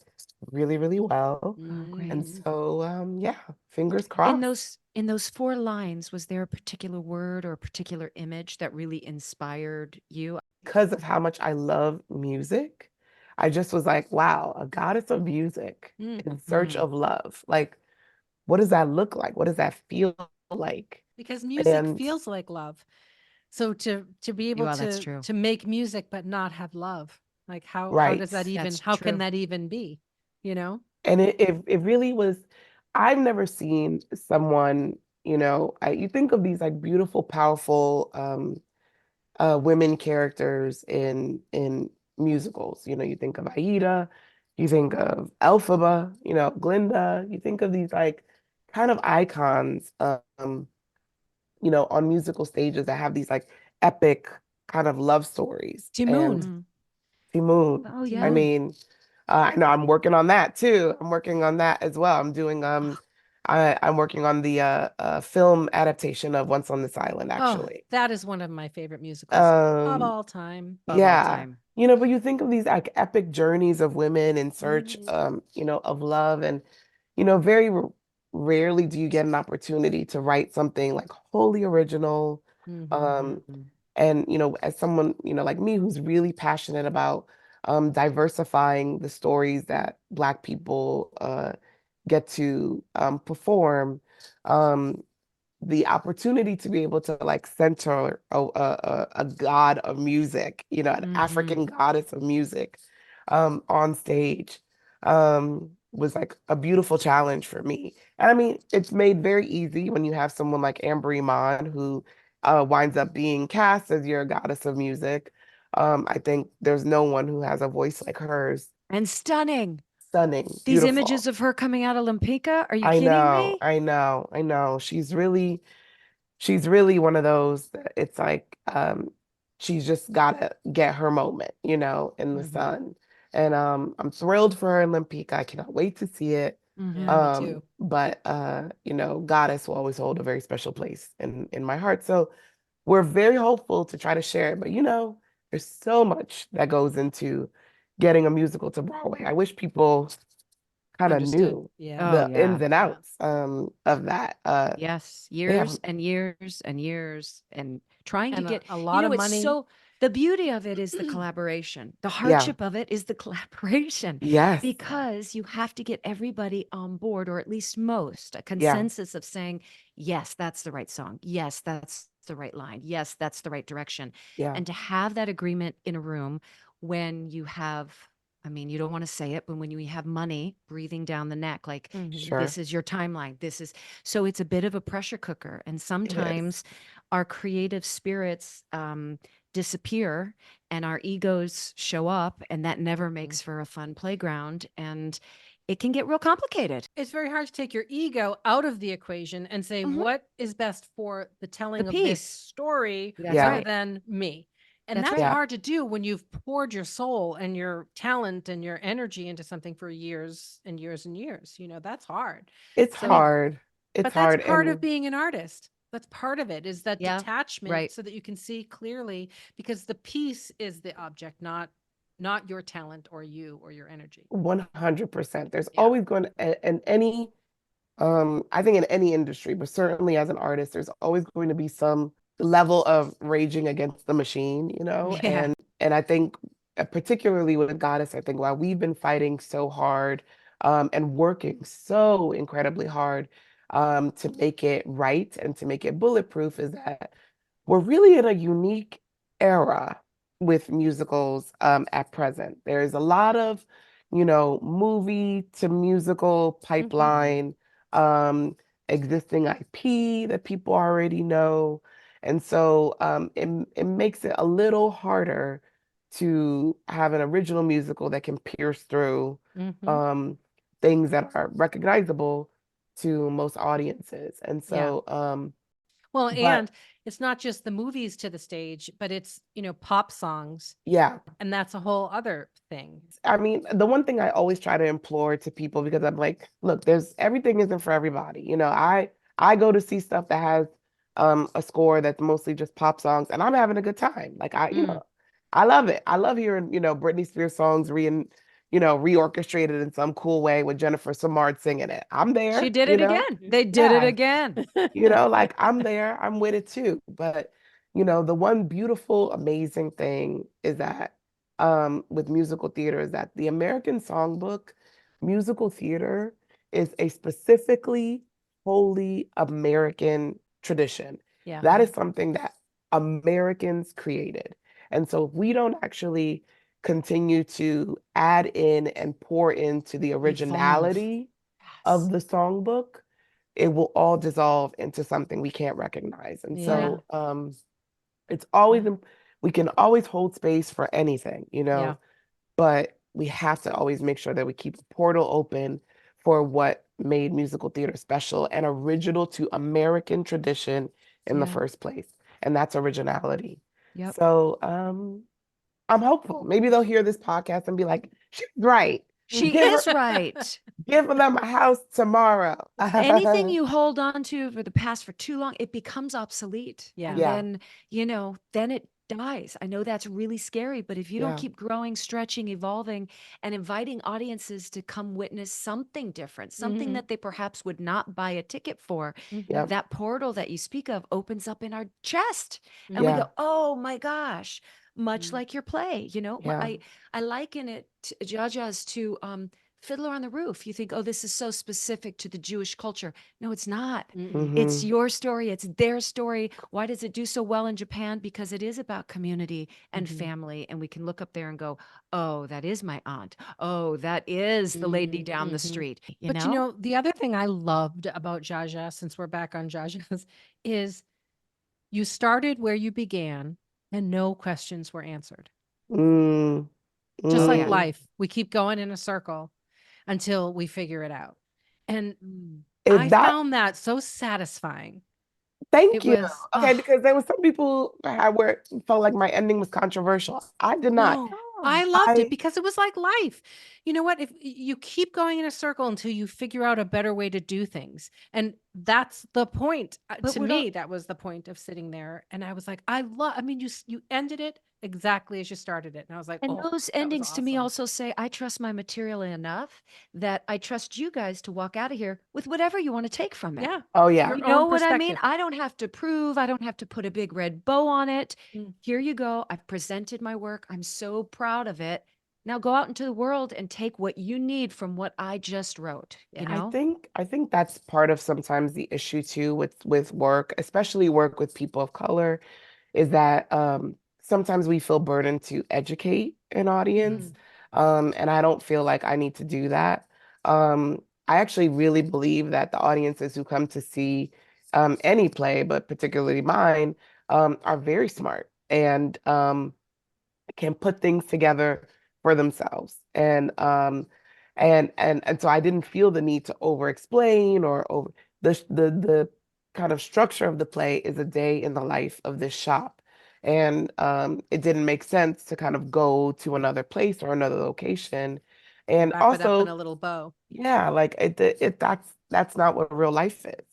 [SPEAKER 4] really, really well.
[SPEAKER 2] Great.
[SPEAKER 4] And so, yeah, fingers
[SPEAKER 2] In
[SPEAKER 4] crossed.
[SPEAKER 2] those 4 lines, was there a particular word or a particular image that really inspired you?
[SPEAKER 4] Because of how much I love music, I just was like, wow, a goddess of music in search of love. Like, what does that look like? What does that feel like?
[SPEAKER 3] Because music
[SPEAKER 4] And
[SPEAKER 3] feels like love. So to be able
[SPEAKER 2] Well, that's true.
[SPEAKER 3] to make music but not have love, like how does that
[SPEAKER 4] right.
[SPEAKER 3] even
[SPEAKER 2] That's
[SPEAKER 3] how can
[SPEAKER 2] true.
[SPEAKER 3] that even be? You know?
[SPEAKER 4] And it really was, I've never seen someone, you think of these like beautiful, powerful women characters in musicals. You think of Aida, you think of Elphaba, Glinda, you think of these like kind of icons, on musical stages that have these like epic kind of love stories.
[SPEAKER 3] Timoon.
[SPEAKER 4] And Timoon,
[SPEAKER 2] Oh,
[SPEAKER 4] I
[SPEAKER 2] yeah.
[SPEAKER 4] mean, I know I'm working on that too. I'm working on that as well. I'm doing I'm working on the film adaptation of Once on This Island,
[SPEAKER 3] Oh,
[SPEAKER 4] actually.
[SPEAKER 3] that is one of my favorite musicals of
[SPEAKER 4] Um,
[SPEAKER 3] all time.
[SPEAKER 2] Of all
[SPEAKER 4] yeah,
[SPEAKER 2] time.
[SPEAKER 4] but you think of these like epic journeys of women in search, of love, and very rarely do you get an opportunity to write something like wholly original. Um, and as someone like me who's really passionate about diversifying the stories that Black people get to perform, um, the opportunity to be able to like center a god of music, an African goddess of music on stage was like a beautiful challenge for me. And I mean, it's made very easy when you have someone like Amber Iman who winds up being cast as your goddess of music. I think there's no one who has a voice like hers.
[SPEAKER 2] And stunning.
[SPEAKER 4] Stunning,
[SPEAKER 2] These
[SPEAKER 4] beautiful.
[SPEAKER 2] images of her coming out of Olympika, are you
[SPEAKER 4] I
[SPEAKER 2] kidding
[SPEAKER 4] know,
[SPEAKER 2] me?
[SPEAKER 4] I know, I know. She's really one of those that it's like she's just gotta get her moment, in the sun. And I'm thrilled for her in Olympika. I cannot wait to see it.
[SPEAKER 3] Yeah, me too.
[SPEAKER 4] But Goddess will always hold a very special place in my heart. So we're very hopeful to try to share it. But there's so much that goes into getting a musical to Broadway. I wish people kind of
[SPEAKER 3] Understood.
[SPEAKER 4] knew
[SPEAKER 3] Yeah.
[SPEAKER 4] the
[SPEAKER 2] Oh, yeah.
[SPEAKER 4] ins and outs of that.
[SPEAKER 2] Yes,
[SPEAKER 4] Yeah.
[SPEAKER 2] years and years and years and trying to
[SPEAKER 3] And
[SPEAKER 2] get,
[SPEAKER 3] a lot of
[SPEAKER 2] it's
[SPEAKER 3] money.
[SPEAKER 2] so, the beauty of it is the collaboration. The hardship of it is the collaboration
[SPEAKER 4] Yes.
[SPEAKER 2] because you have to get everybody on board, or at least most, a
[SPEAKER 4] Yeah.
[SPEAKER 2] consensus of saying, yes, that's the right song. Yes, that's the right line. Yes, that's the right direction.
[SPEAKER 4] Yeah.
[SPEAKER 2] And to have that agreement in a room when you have, I mean, you don't want to say it, but when you have money breathing down the neck, like
[SPEAKER 4] Sure.
[SPEAKER 2] this is your timeline. So it's a bit of a pressure cooker. And sometimes our creative spirits disappear and our egos show up, and that never makes for a fun playground. And it can get real complicated.
[SPEAKER 3] It's very hard to take your ego out of the equation and say what is best for the telling of this
[SPEAKER 2] piece.
[SPEAKER 3] story
[SPEAKER 2] That's
[SPEAKER 3] rather
[SPEAKER 2] right.
[SPEAKER 3] than me. And
[SPEAKER 2] That's
[SPEAKER 3] that's
[SPEAKER 2] right.
[SPEAKER 3] hard to do when you've poured your soul and your talent and your energy into something for years and years and years. That's hard.
[SPEAKER 4] It's
[SPEAKER 3] So-
[SPEAKER 4] hard. It's
[SPEAKER 3] But
[SPEAKER 4] hard.
[SPEAKER 3] that's part of
[SPEAKER 4] And
[SPEAKER 3] being an artist. That's part of it, is that
[SPEAKER 2] Yeah,
[SPEAKER 3] detachment
[SPEAKER 2] right.
[SPEAKER 3] so that you can see clearly, because the piece is the object, not your talent or you or your energy.
[SPEAKER 4] 100%. There's
[SPEAKER 3] Yeah.
[SPEAKER 4] always going to, in any, I think in any industry, but certainly as an artist, there's always going to be some level of raging against the machine,
[SPEAKER 2] Yeah.
[SPEAKER 4] and I think particularly with Goddess, I think while we've been fighting so hard, and working so incredibly hard, to make it right and to make it bulletproof, is that we're really in a unique era with musicals at present. There's a lot of, movie to musical pipeline, existing IP that people already know. And so it makes it a little harder to have an original musical that can pierce through things that are recognizable to most audiences. And so,
[SPEAKER 3] well,
[SPEAKER 4] but
[SPEAKER 3] and it's not just the movies to the stage, but it's, pop songs.
[SPEAKER 4] yeah,
[SPEAKER 3] And that's a whole other thing.
[SPEAKER 4] I mean, the one thing I always try to implore to people, because I'm like, look, everything isn't for everybody. I go to see stuff that has a score that's mostly just pop songs, and I'm having a good time. Like I love it. I love hearing, Britney Spears songs reorchestrated in some cool way with Jennifer Samard singing it. I'm there.
[SPEAKER 2] She did it again. They did it again.
[SPEAKER 4] Like I'm there. I'm with it too. But the one beautiful, amazing thing is that with musical theater is that the American Songbook musical theater is a specifically wholly American tradition.
[SPEAKER 3] Yeah.
[SPEAKER 4] That is something that Americans created. And so if we don't actually continue to add in and pour into the originality of the songbook, it will all dissolve into something we can't recognize. And so it's always, we can always hold space for anything, but we have to always make sure that we keep a portal open for what made musical theater special and original to American tradition in the first place. And that's originality.
[SPEAKER 2] Yep.
[SPEAKER 4] So I'm hopeful. Maybe they'll hear this podcast and be like, she's right.
[SPEAKER 2] She is right.
[SPEAKER 4] Give them a house tomorrow.
[SPEAKER 2] Anything you hold on to for the past for too long, it becomes obsolete.
[SPEAKER 3] Yeah.
[SPEAKER 2] And then, then it dies. I know that's really scary, but if you don't keep growing, stretching, evolving, and inviting audiences to come witness something different, something that they perhaps would not buy a ticket for, that portal that you speak of opens up in our chest. And we go, oh my gosh, much like your play, I liken it to JAJA'S to Fiddler on the Roof. You think, oh, this is so specific to the Jewish culture. No, it's not. It's your story. It's their story. Why does it do so well in Japan? Because it is about community and family. And we can look up there and go, oh, that is my aunt. Oh, that is the lady down the street.
[SPEAKER 3] But the other thing I loved about JAJA, since we're back on JAJA's, is you started where you began and no questions were answered. Just like life, we keep going in a circle until we figure it out. And I found that so satisfying.
[SPEAKER 4] Thank you. Okay, because there were some people where it felt like my ending was controversial. I did not.
[SPEAKER 3] No, I loved it because it was like life. You know what? If you keep going in a circle until you figure out a better way to do things. And that's the point. To me, that was the point of sitting there. And I was like, you ended it exactly as you started it. And I was like,
[SPEAKER 2] and those endings to me also say, I trust my material enough that I trust you guys to walk out of here with whatever you want to take from it.
[SPEAKER 3] Yeah.
[SPEAKER 4] Oh, yeah.
[SPEAKER 2] You know what I mean? I don't have to prove, I don't have to put a big red bow on it. Here you go. I've presented my work. I'm so proud of it. Now go out into the world and take what you need from what I just wrote.
[SPEAKER 4] I think that's part of sometimes the issue too with work, especially work with people of color, is that sometimes we feel burdened to educate an audience. And I don't feel like I need to do that. I actually really believe that the audiences who come to see any play, but particularly mine, are very smart and can put things together for themselves. And so I didn't feel the need to over explain or over the kind of structure of the play is a day in the life of this shop. And it didn't make sense to kind of go to another place or another location. And
[SPEAKER 3] wrap
[SPEAKER 4] also
[SPEAKER 3] it up in a little bow.
[SPEAKER 4] Yeah, like that's not what real life is,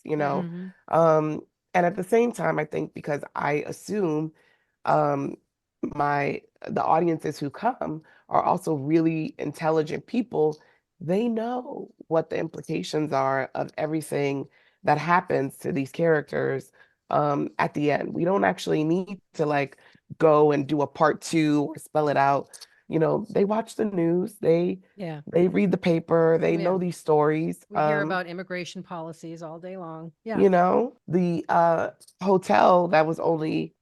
[SPEAKER 4] and at the same time, I think because I assume the audiences who come are also really intelligent people, they know what the implications are of everything that happens to these characters at the end. We don't actually need to like go and do a part 2 or spell it out. They watch the news, they read the paper, they know these stories.
[SPEAKER 3] We hear about immigration policies all day long. Yeah.
[SPEAKER 4] The hotel that was only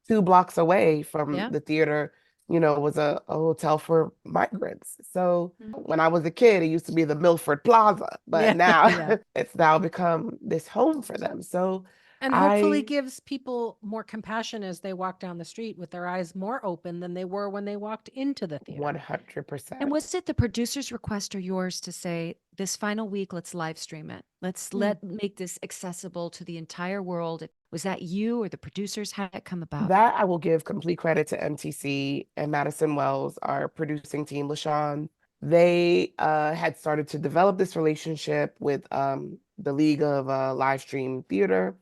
[SPEAKER 4] 2 blocks away from the theater, was a hotel for migrants. So when I was a kid, it used to be the Milford Plaza, but now it's now become this home for them. So
[SPEAKER 3] And hopefully
[SPEAKER 4] I
[SPEAKER 3] gives people more compassion as they walk down the street with their eyes more open than they were when they walked into the theater.
[SPEAKER 4] 100%.
[SPEAKER 2] And was it the producer's request or yours to say, this final week, let's live stream it? Let's make this accessible to the entire world. Was that you or the producers? How did that come about?
[SPEAKER 4] That I will give complete credit to MTC and Madison Wells, our producing team, LaShawn. They had started to develop this relationship with the League of Live Stream Theater,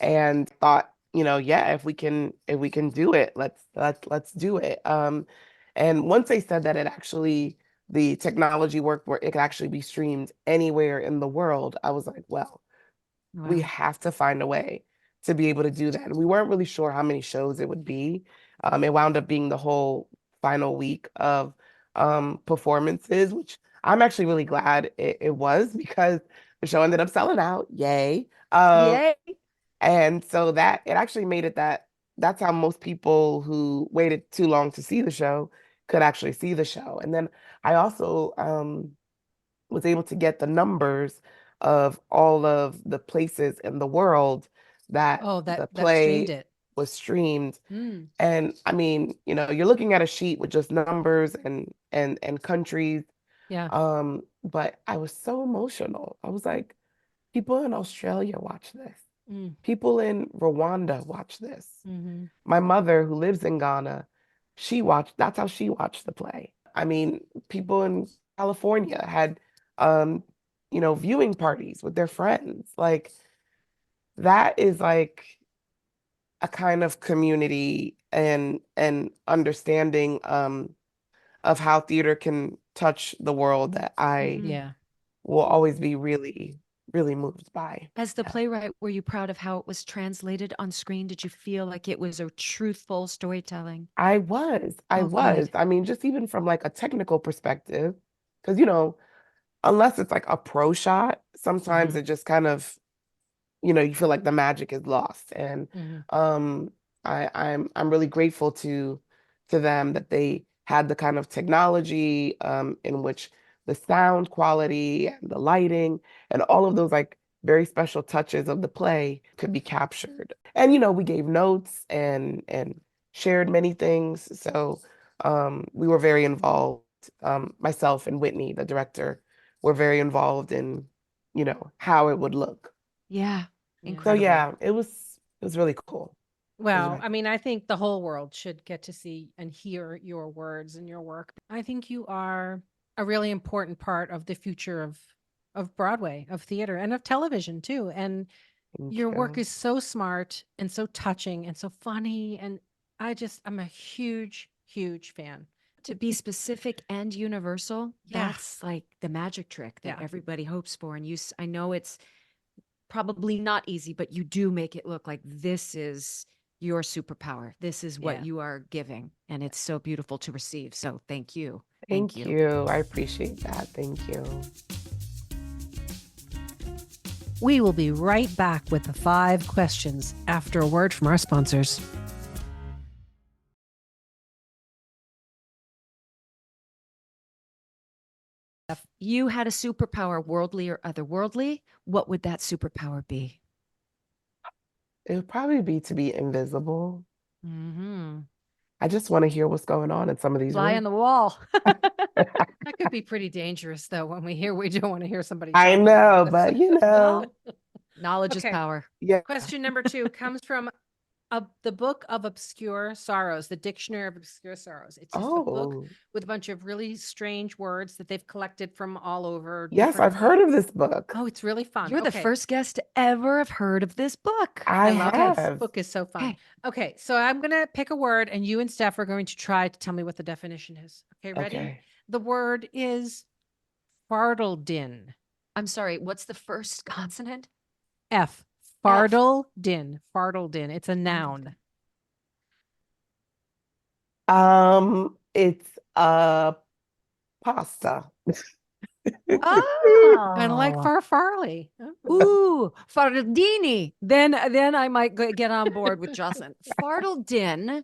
[SPEAKER 4] and thought, yeah, if we can do it, let's do it. And once they said that the technology worked where it could actually be streamed anywhere in the world, I was like, well, we have to find a way to be able to do that. And we weren't really sure how many shows it would be. It wound up being the whole final week of performances, which I'm actually really glad it was, because the show ended up selling out. Yay.
[SPEAKER 2] Yay.
[SPEAKER 4] And so that it actually made it that's how most people who waited too long to see the show could actually see the show. And then I also was able to get the numbers of all of the places in the world that the
[SPEAKER 3] that
[SPEAKER 4] play
[SPEAKER 3] streamed it.
[SPEAKER 4] was streamed. And I mean, you're looking at a sheet with just numbers and countries.
[SPEAKER 3] Yeah.
[SPEAKER 4] But I was so emotional. I was like, people in Australia watch this. People in Rwanda watch this. My mother, who lives in Ghana, that's how she watched the play. I mean, people in California had viewing parties with their friends. Like, that is like a kind of community and understanding of how theater can touch the world that I will always be really, really moved by.
[SPEAKER 2] As the playwright, were you proud of how it was translated on screen? Did you feel like it was a truthful storytelling?
[SPEAKER 4] I was.
[SPEAKER 2] Good.
[SPEAKER 4] I mean, just even from like a technical perspective, because unless it's like a pro shot, sometimes it just kind of, you feel like the magic is lost. And I'm really grateful to them that they had the kind of technology in which the sound quality and the lighting and all of those like very special touches of the play could be captured. And we gave notes and shared many things. So we were very involved. Myself and Whitney, the director, were very involved in how it would look.
[SPEAKER 2] Yeah.
[SPEAKER 4] So
[SPEAKER 2] Incredible.
[SPEAKER 4] yeah, it was really cool.
[SPEAKER 3] Well, I mean, I think the whole world should get to see and hear your words and your work. I think you are a really important part of the future of Broadway, of theater, and of television too. And your work is so smart and so touching and so funny. And I'm a huge, huge fan.
[SPEAKER 2] To be specific and universal, that's like the magic trick that everybody hopes for. And I know it's probably not easy, but you do make it look like this is your superpower. This is what you are giving. And it's so beautiful to receive. So thank you.
[SPEAKER 4] Thank you. I appreciate that. Thank you.
[SPEAKER 3] We will be right back with the 5 questions after a word from our sponsors.
[SPEAKER 2] If you had a superpower, worldly or otherworldly, what would that superpower be?
[SPEAKER 4] It would probably be to be invisible.
[SPEAKER 2] Mm-hmm.
[SPEAKER 4] I just want to hear what's going on in some of these
[SPEAKER 2] Fly on
[SPEAKER 4] rooms.
[SPEAKER 2] the wall.
[SPEAKER 3] That could be pretty dangerous, though, when we don't want to hear somebody.
[SPEAKER 4] I
[SPEAKER 3] talking
[SPEAKER 4] know,
[SPEAKER 3] about us.
[SPEAKER 4] but
[SPEAKER 2] Knowledge
[SPEAKER 3] Okay.
[SPEAKER 2] is power.
[SPEAKER 4] yeah.
[SPEAKER 3] Question number 2 comes from the Book of Obscure Sorrows, the Dictionary of Obscure Sorrows. It's just a book
[SPEAKER 4] Oh,
[SPEAKER 3] with a bunch of really strange words that they've collected from all over.
[SPEAKER 4] yes,
[SPEAKER 3] different-
[SPEAKER 4] I've heard of this book.
[SPEAKER 3] Oh, it's really fun.
[SPEAKER 2] You're the
[SPEAKER 3] Okay.
[SPEAKER 2] first guest to ever have heard of this book.
[SPEAKER 4] I
[SPEAKER 3] love this
[SPEAKER 4] have.
[SPEAKER 3] book is so fun.
[SPEAKER 2] Okay.
[SPEAKER 3] Okay, so I'm gonna pick a word, and you and Steph are going to try to tell me what the definition is. Okay, ready?
[SPEAKER 4] Okay.
[SPEAKER 3] The word is fardledin.
[SPEAKER 2] I'm sorry, what's the first consonant?
[SPEAKER 3] F. Fardledin. Fardledin. It's a noun.
[SPEAKER 4] It's pasta.
[SPEAKER 2] Oh,
[SPEAKER 3] Kind of like farfarley.
[SPEAKER 2] Ooh, fardellini. Then I might get on board with Jocelyn. Fardledin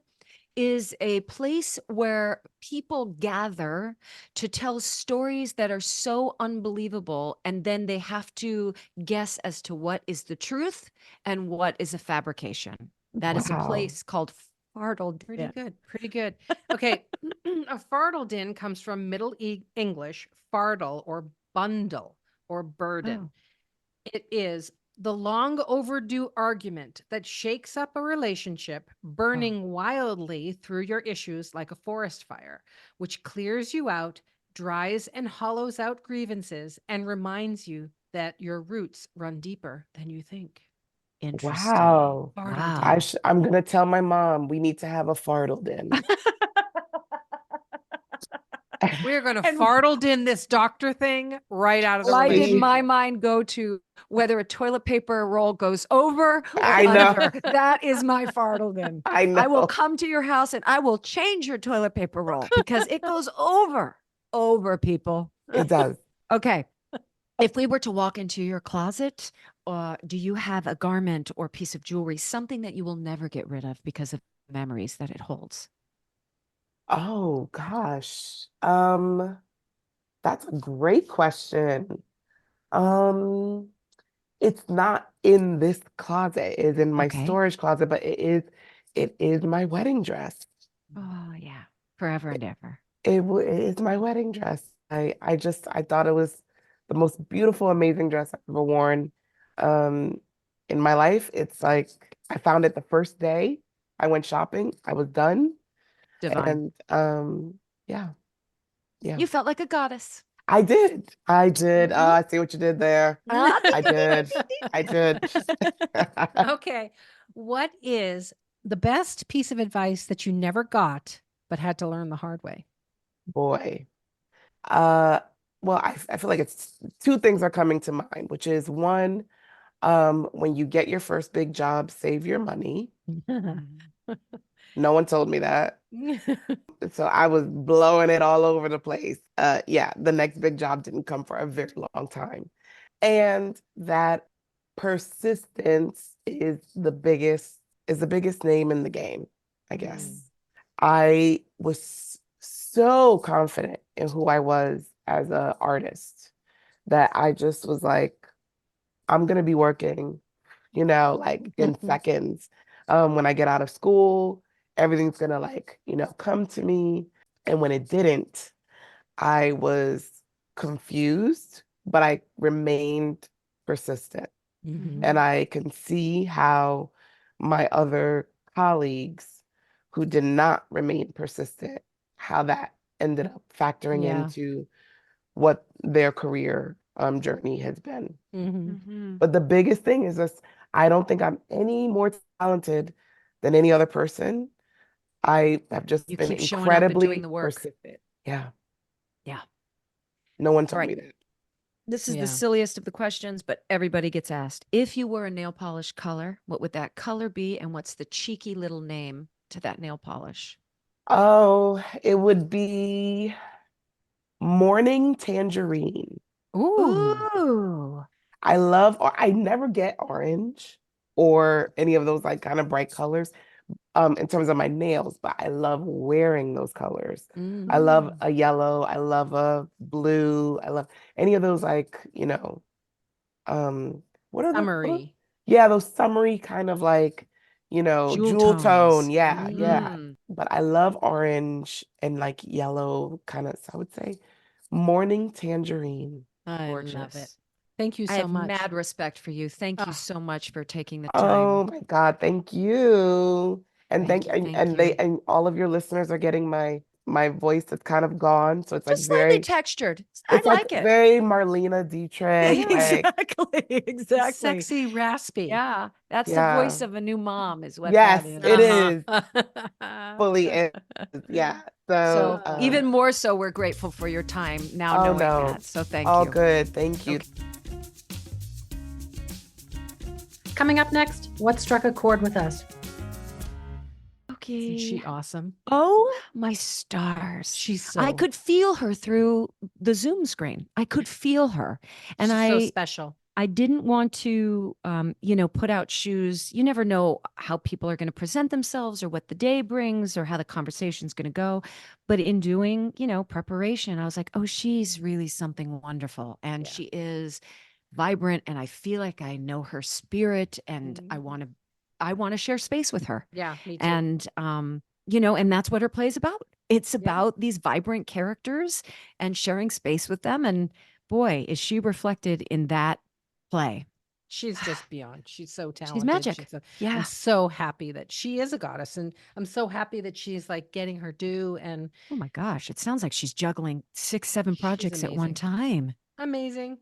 [SPEAKER 2] is a place where people gather to tell stories that are so unbelievable, and then they have to guess as to what is the truth and what is a fabrication. That is a
[SPEAKER 4] Wow.
[SPEAKER 2] place called Fartled.
[SPEAKER 3] Pretty good. Pretty good. Okay. A fartled in comes from Middle English, fardel or bundle or burden.
[SPEAKER 2] Oh.
[SPEAKER 3] It is the long overdue argument that shakes up a relationship, burning wildly through your issues like a forest fire, which clears you out, dries and hollows out grievances, and reminds you that your roots run deeper than you think.
[SPEAKER 2] Interesting.
[SPEAKER 4] Wow.
[SPEAKER 3] Fartled
[SPEAKER 2] Wow.
[SPEAKER 3] in.
[SPEAKER 4] I'm gonna tell my mom we need to have a fartled in.
[SPEAKER 3] We're going to
[SPEAKER 2] And-
[SPEAKER 3] fartled in this doctor thing right out of the
[SPEAKER 2] Why did
[SPEAKER 3] relationship.
[SPEAKER 2] my mind go to whether a toilet paper roll goes over or
[SPEAKER 4] I know.
[SPEAKER 2] under? That is my fartled in.
[SPEAKER 4] I know.
[SPEAKER 2] I will come to your house and I will change your toilet paper roll because it goes over people.
[SPEAKER 4] It does.
[SPEAKER 2] Okay. If we were to walk into your closet, do you have a garment or piece of jewelry, something that you will never get rid of because of memories that it holds?
[SPEAKER 4] Oh gosh. That's a great question. Um, it's not in this closet. It's in my
[SPEAKER 2] Okay.
[SPEAKER 4] storage closet, but it is my wedding dress.
[SPEAKER 2] Oh, yeah. Forever and ever.
[SPEAKER 4] It is my wedding dress. I thought it was the most beautiful, amazing dress I've ever worn in my life. It's like I found it the first day I went shopping. I was done.
[SPEAKER 2] Divine.
[SPEAKER 4] And yeah.
[SPEAKER 2] You felt like a goddess.
[SPEAKER 4] I did. I did.
[SPEAKER 2] Mhm.
[SPEAKER 4] I see what you did there. I did. I did.
[SPEAKER 3] Okay. What is the best piece of advice that you never got but had to learn the hard way?
[SPEAKER 4] Boy. Well, I feel like it's two things are coming to mind, which is one, when you get your first big job, save your money. No one told me that. So I was blowing it all over the place. Yeah, the next big job didn't come for a very long time. And that persistence is the biggest name in the game, I guess. I was so confident in who I was as an artist that I just was like, I'm gonna be working, like in seconds. When I get out of school, everything's gonna come to me. And when it didn't, I was confused, but I remained persistent. And I can see how my other colleagues who did not remain persistent, how that ended up factoring
[SPEAKER 3] Yeah.
[SPEAKER 4] into what their career journey has been.
[SPEAKER 3] Mhm.
[SPEAKER 4] But the biggest thing is just, I don't think I'm any more talented than any other person. I have just
[SPEAKER 2] You
[SPEAKER 4] been
[SPEAKER 2] keep showing up and
[SPEAKER 4] incredibly
[SPEAKER 2] doing the work.
[SPEAKER 4] persistent. Yeah.
[SPEAKER 2] Yeah.
[SPEAKER 4] No one told
[SPEAKER 2] Right.
[SPEAKER 4] me that.
[SPEAKER 2] This is
[SPEAKER 3] Yeah.
[SPEAKER 2] the silliest of the questions, but everybody gets asked. If you were a nail polish color, what would that color be? And what's the cheeky little name to that nail polish?
[SPEAKER 4] Oh, it would be Morning Tangerine.
[SPEAKER 2] Ooh.
[SPEAKER 4] I never get orange or any of those like kind of bright colors in terms of my nails, but I love wearing those colors. I love a yellow, I love a blue, I love any of those what are
[SPEAKER 3] Summery.
[SPEAKER 4] yeah, those summery kind of jewel tone.
[SPEAKER 2] tones.
[SPEAKER 4] Yeah, yeah.
[SPEAKER 2] Mm.
[SPEAKER 4] But I love orange and like yellow kind of, so I would say Morning Tangerine.
[SPEAKER 3] I love it.
[SPEAKER 2] Gorgeous.
[SPEAKER 3] Thank you
[SPEAKER 2] I
[SPEAKER 3] so
[SPEAKER 2] have
[SPEAKER 3] much.
[SPEAKER 2] mad respect for you. Thank you
[SPEAKER 3] Ah.
[SPEAKER 2] so much for taking the
[SPEAKER 4] Oh
[SPEAKER 2] time.
[SPEAKER 4] my God, thank you. And
[SPEAKER 2] Thank you,
[SPEAKER 4] and
[SPEAKER 2] thank
[SPEAKER 4] they
[SPEAKER 2] you.
[SPEAKER 4] and all of your listeners are getting my voice that's kind of gone. So it's like
[SPEAKER 2] Just slightly
[SPEAKER 4] very
[SPEAKER 2] textured. I
[SPEAKER 4] it's like
[SPEAKER 2] like it.
[SPEAKER 4] very Marlena Dietrich, like
[SPEAKER 2] Exactly. Exactly.
[SPEAKER 3] Sexy, raspy.
[SPEAKER 2] Yeah. That's the
[SPEAKER 4] yeah.
[SPEAKER 2] voice of a new mom is what
[SPEAKER 4] Yes,
[SPEAKER 2] that is.
[SPEAKER 4] it is.
[SPEAKER 3] Uh-huh.
[SPEAKER 4] Fully is. Yeah.
[SPEAKER 2] So
[SPEAKER 4] So
[SPEAKER 2] even more so, we're grateful for your time now
[SPEAKER 4] oh
[SPEAKER 2] knowing
[SPEAKER 4] no.
[SPEAKER 2] that. So thank
[SPEAKER 4] All
[SPEAKER 2] you.
[SPEAKER 4] good. Thank you.
[SPEAKER 2] Okay.
[SPEAKER 5] Coming up next, what struck a chord with us?
[SPEAKER 2] Okay.
[SPEAKER 3] Isn't she awesome?
[SPEAKER 2] Oh, my stars.
[SPEAKER 3] She's so
[SPEAKER 2] I could feel her through the Zoom screen. I could feel her. And
[SPEAKER 3] she's so
[SPEAKER 2] I
[SPEAKER 3] special.
[SPEAKER 2] I didn't want to, put out shoes. You never know how people are going to present themselves or what the day brings or how the conversation's going to go. But in doing, preparation, I was like, oh, she's really something wonderful. And
[SPEAKER 4] Yeah.
[SPEAKER 2] she is vibrant. And I feel like I know her spirit and I
[SPEAKER 4] Mhm.
[SPEAKER 2] want to share space with her.
[SPEAKER 3] Yeah, me too.
[SPEAKER 2] And, and that's what her play is about. It's
[SPEAKER 3] Yeah.
[SPEAKER 2] about these vibrant characters and sharing space with them. And boy, is she reflected in that play.
[SPEAKER 3] She's just beyond. She's so talented.
[SPEAKER 2] She's magic. I'm
[SPEAKER 3] I'm so happy that she is a goddess. And I'm so happy that she's like getting her due and
[SPEAKER 2] Oh my gosh. It sounds like she's juggling 6, 7
[SPEAKER 3] She's
[SPEAKER 2] projects at one
[SPEAKER 3] amazing.
[SPEAKER 2] time.
[SPEAKER 3] amazing.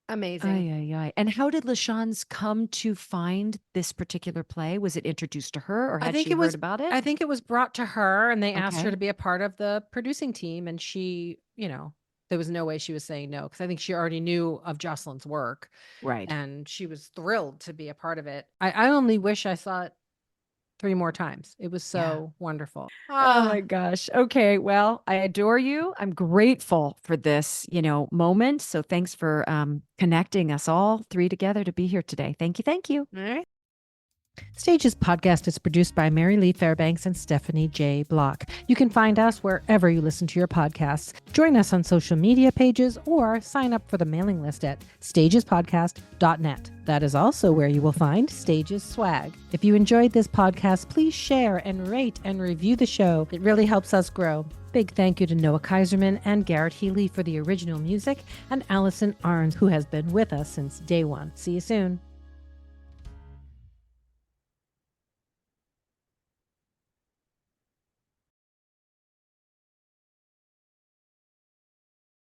[SPEAKER 3] Amazing.
[SPEAKER 2] Ay, ay, ay. And how did LaShawns come to find this particular play? Was it introduced to her or
[SPEAKER 3] I
[SPEAKER 2] had
[SPEAKER 3] think
[SPEAKER 2] she
[SPEAKER 3] it was-
[SPEAKER 2] heard about it?
[SPEAKER 3] I think it was brought to her and they asked her
[SPEAKER 2] Okay.
[SPEAKER 3] to be a part of the producing team. And she, there was no way she was saying no because I think she already knew of Jocelyn's work
[SPEAKER 2] Right.
[SPEAKER 3] and she was thrilled to be a part of it. I only wish I saw it 3 more times. It was so wonderful.
[SPEAKER 2] Oh my gosh. Okay. Well, I adore you. I'm grateful for this, moment. So thanks for connecting us all 3 together to be here today. Thank you. Thank you.
[SPEAKER 3] All right. Stages podcast is produced by Mary Lee Fairbanks and Stephanie J. Block. You can find us wherever you listen to your podcasts. Join us on social media pages or sign up for the mailing list at stagespodcast.net. That is also where you will find Stages swag. If you enjoyed this podcast, please share and rate and review the show. It really helps us grow. Big thank you to Noah Kaiserman and Garrett Healy for the original music and Allison Arns, who has been with us since day one. See you soon.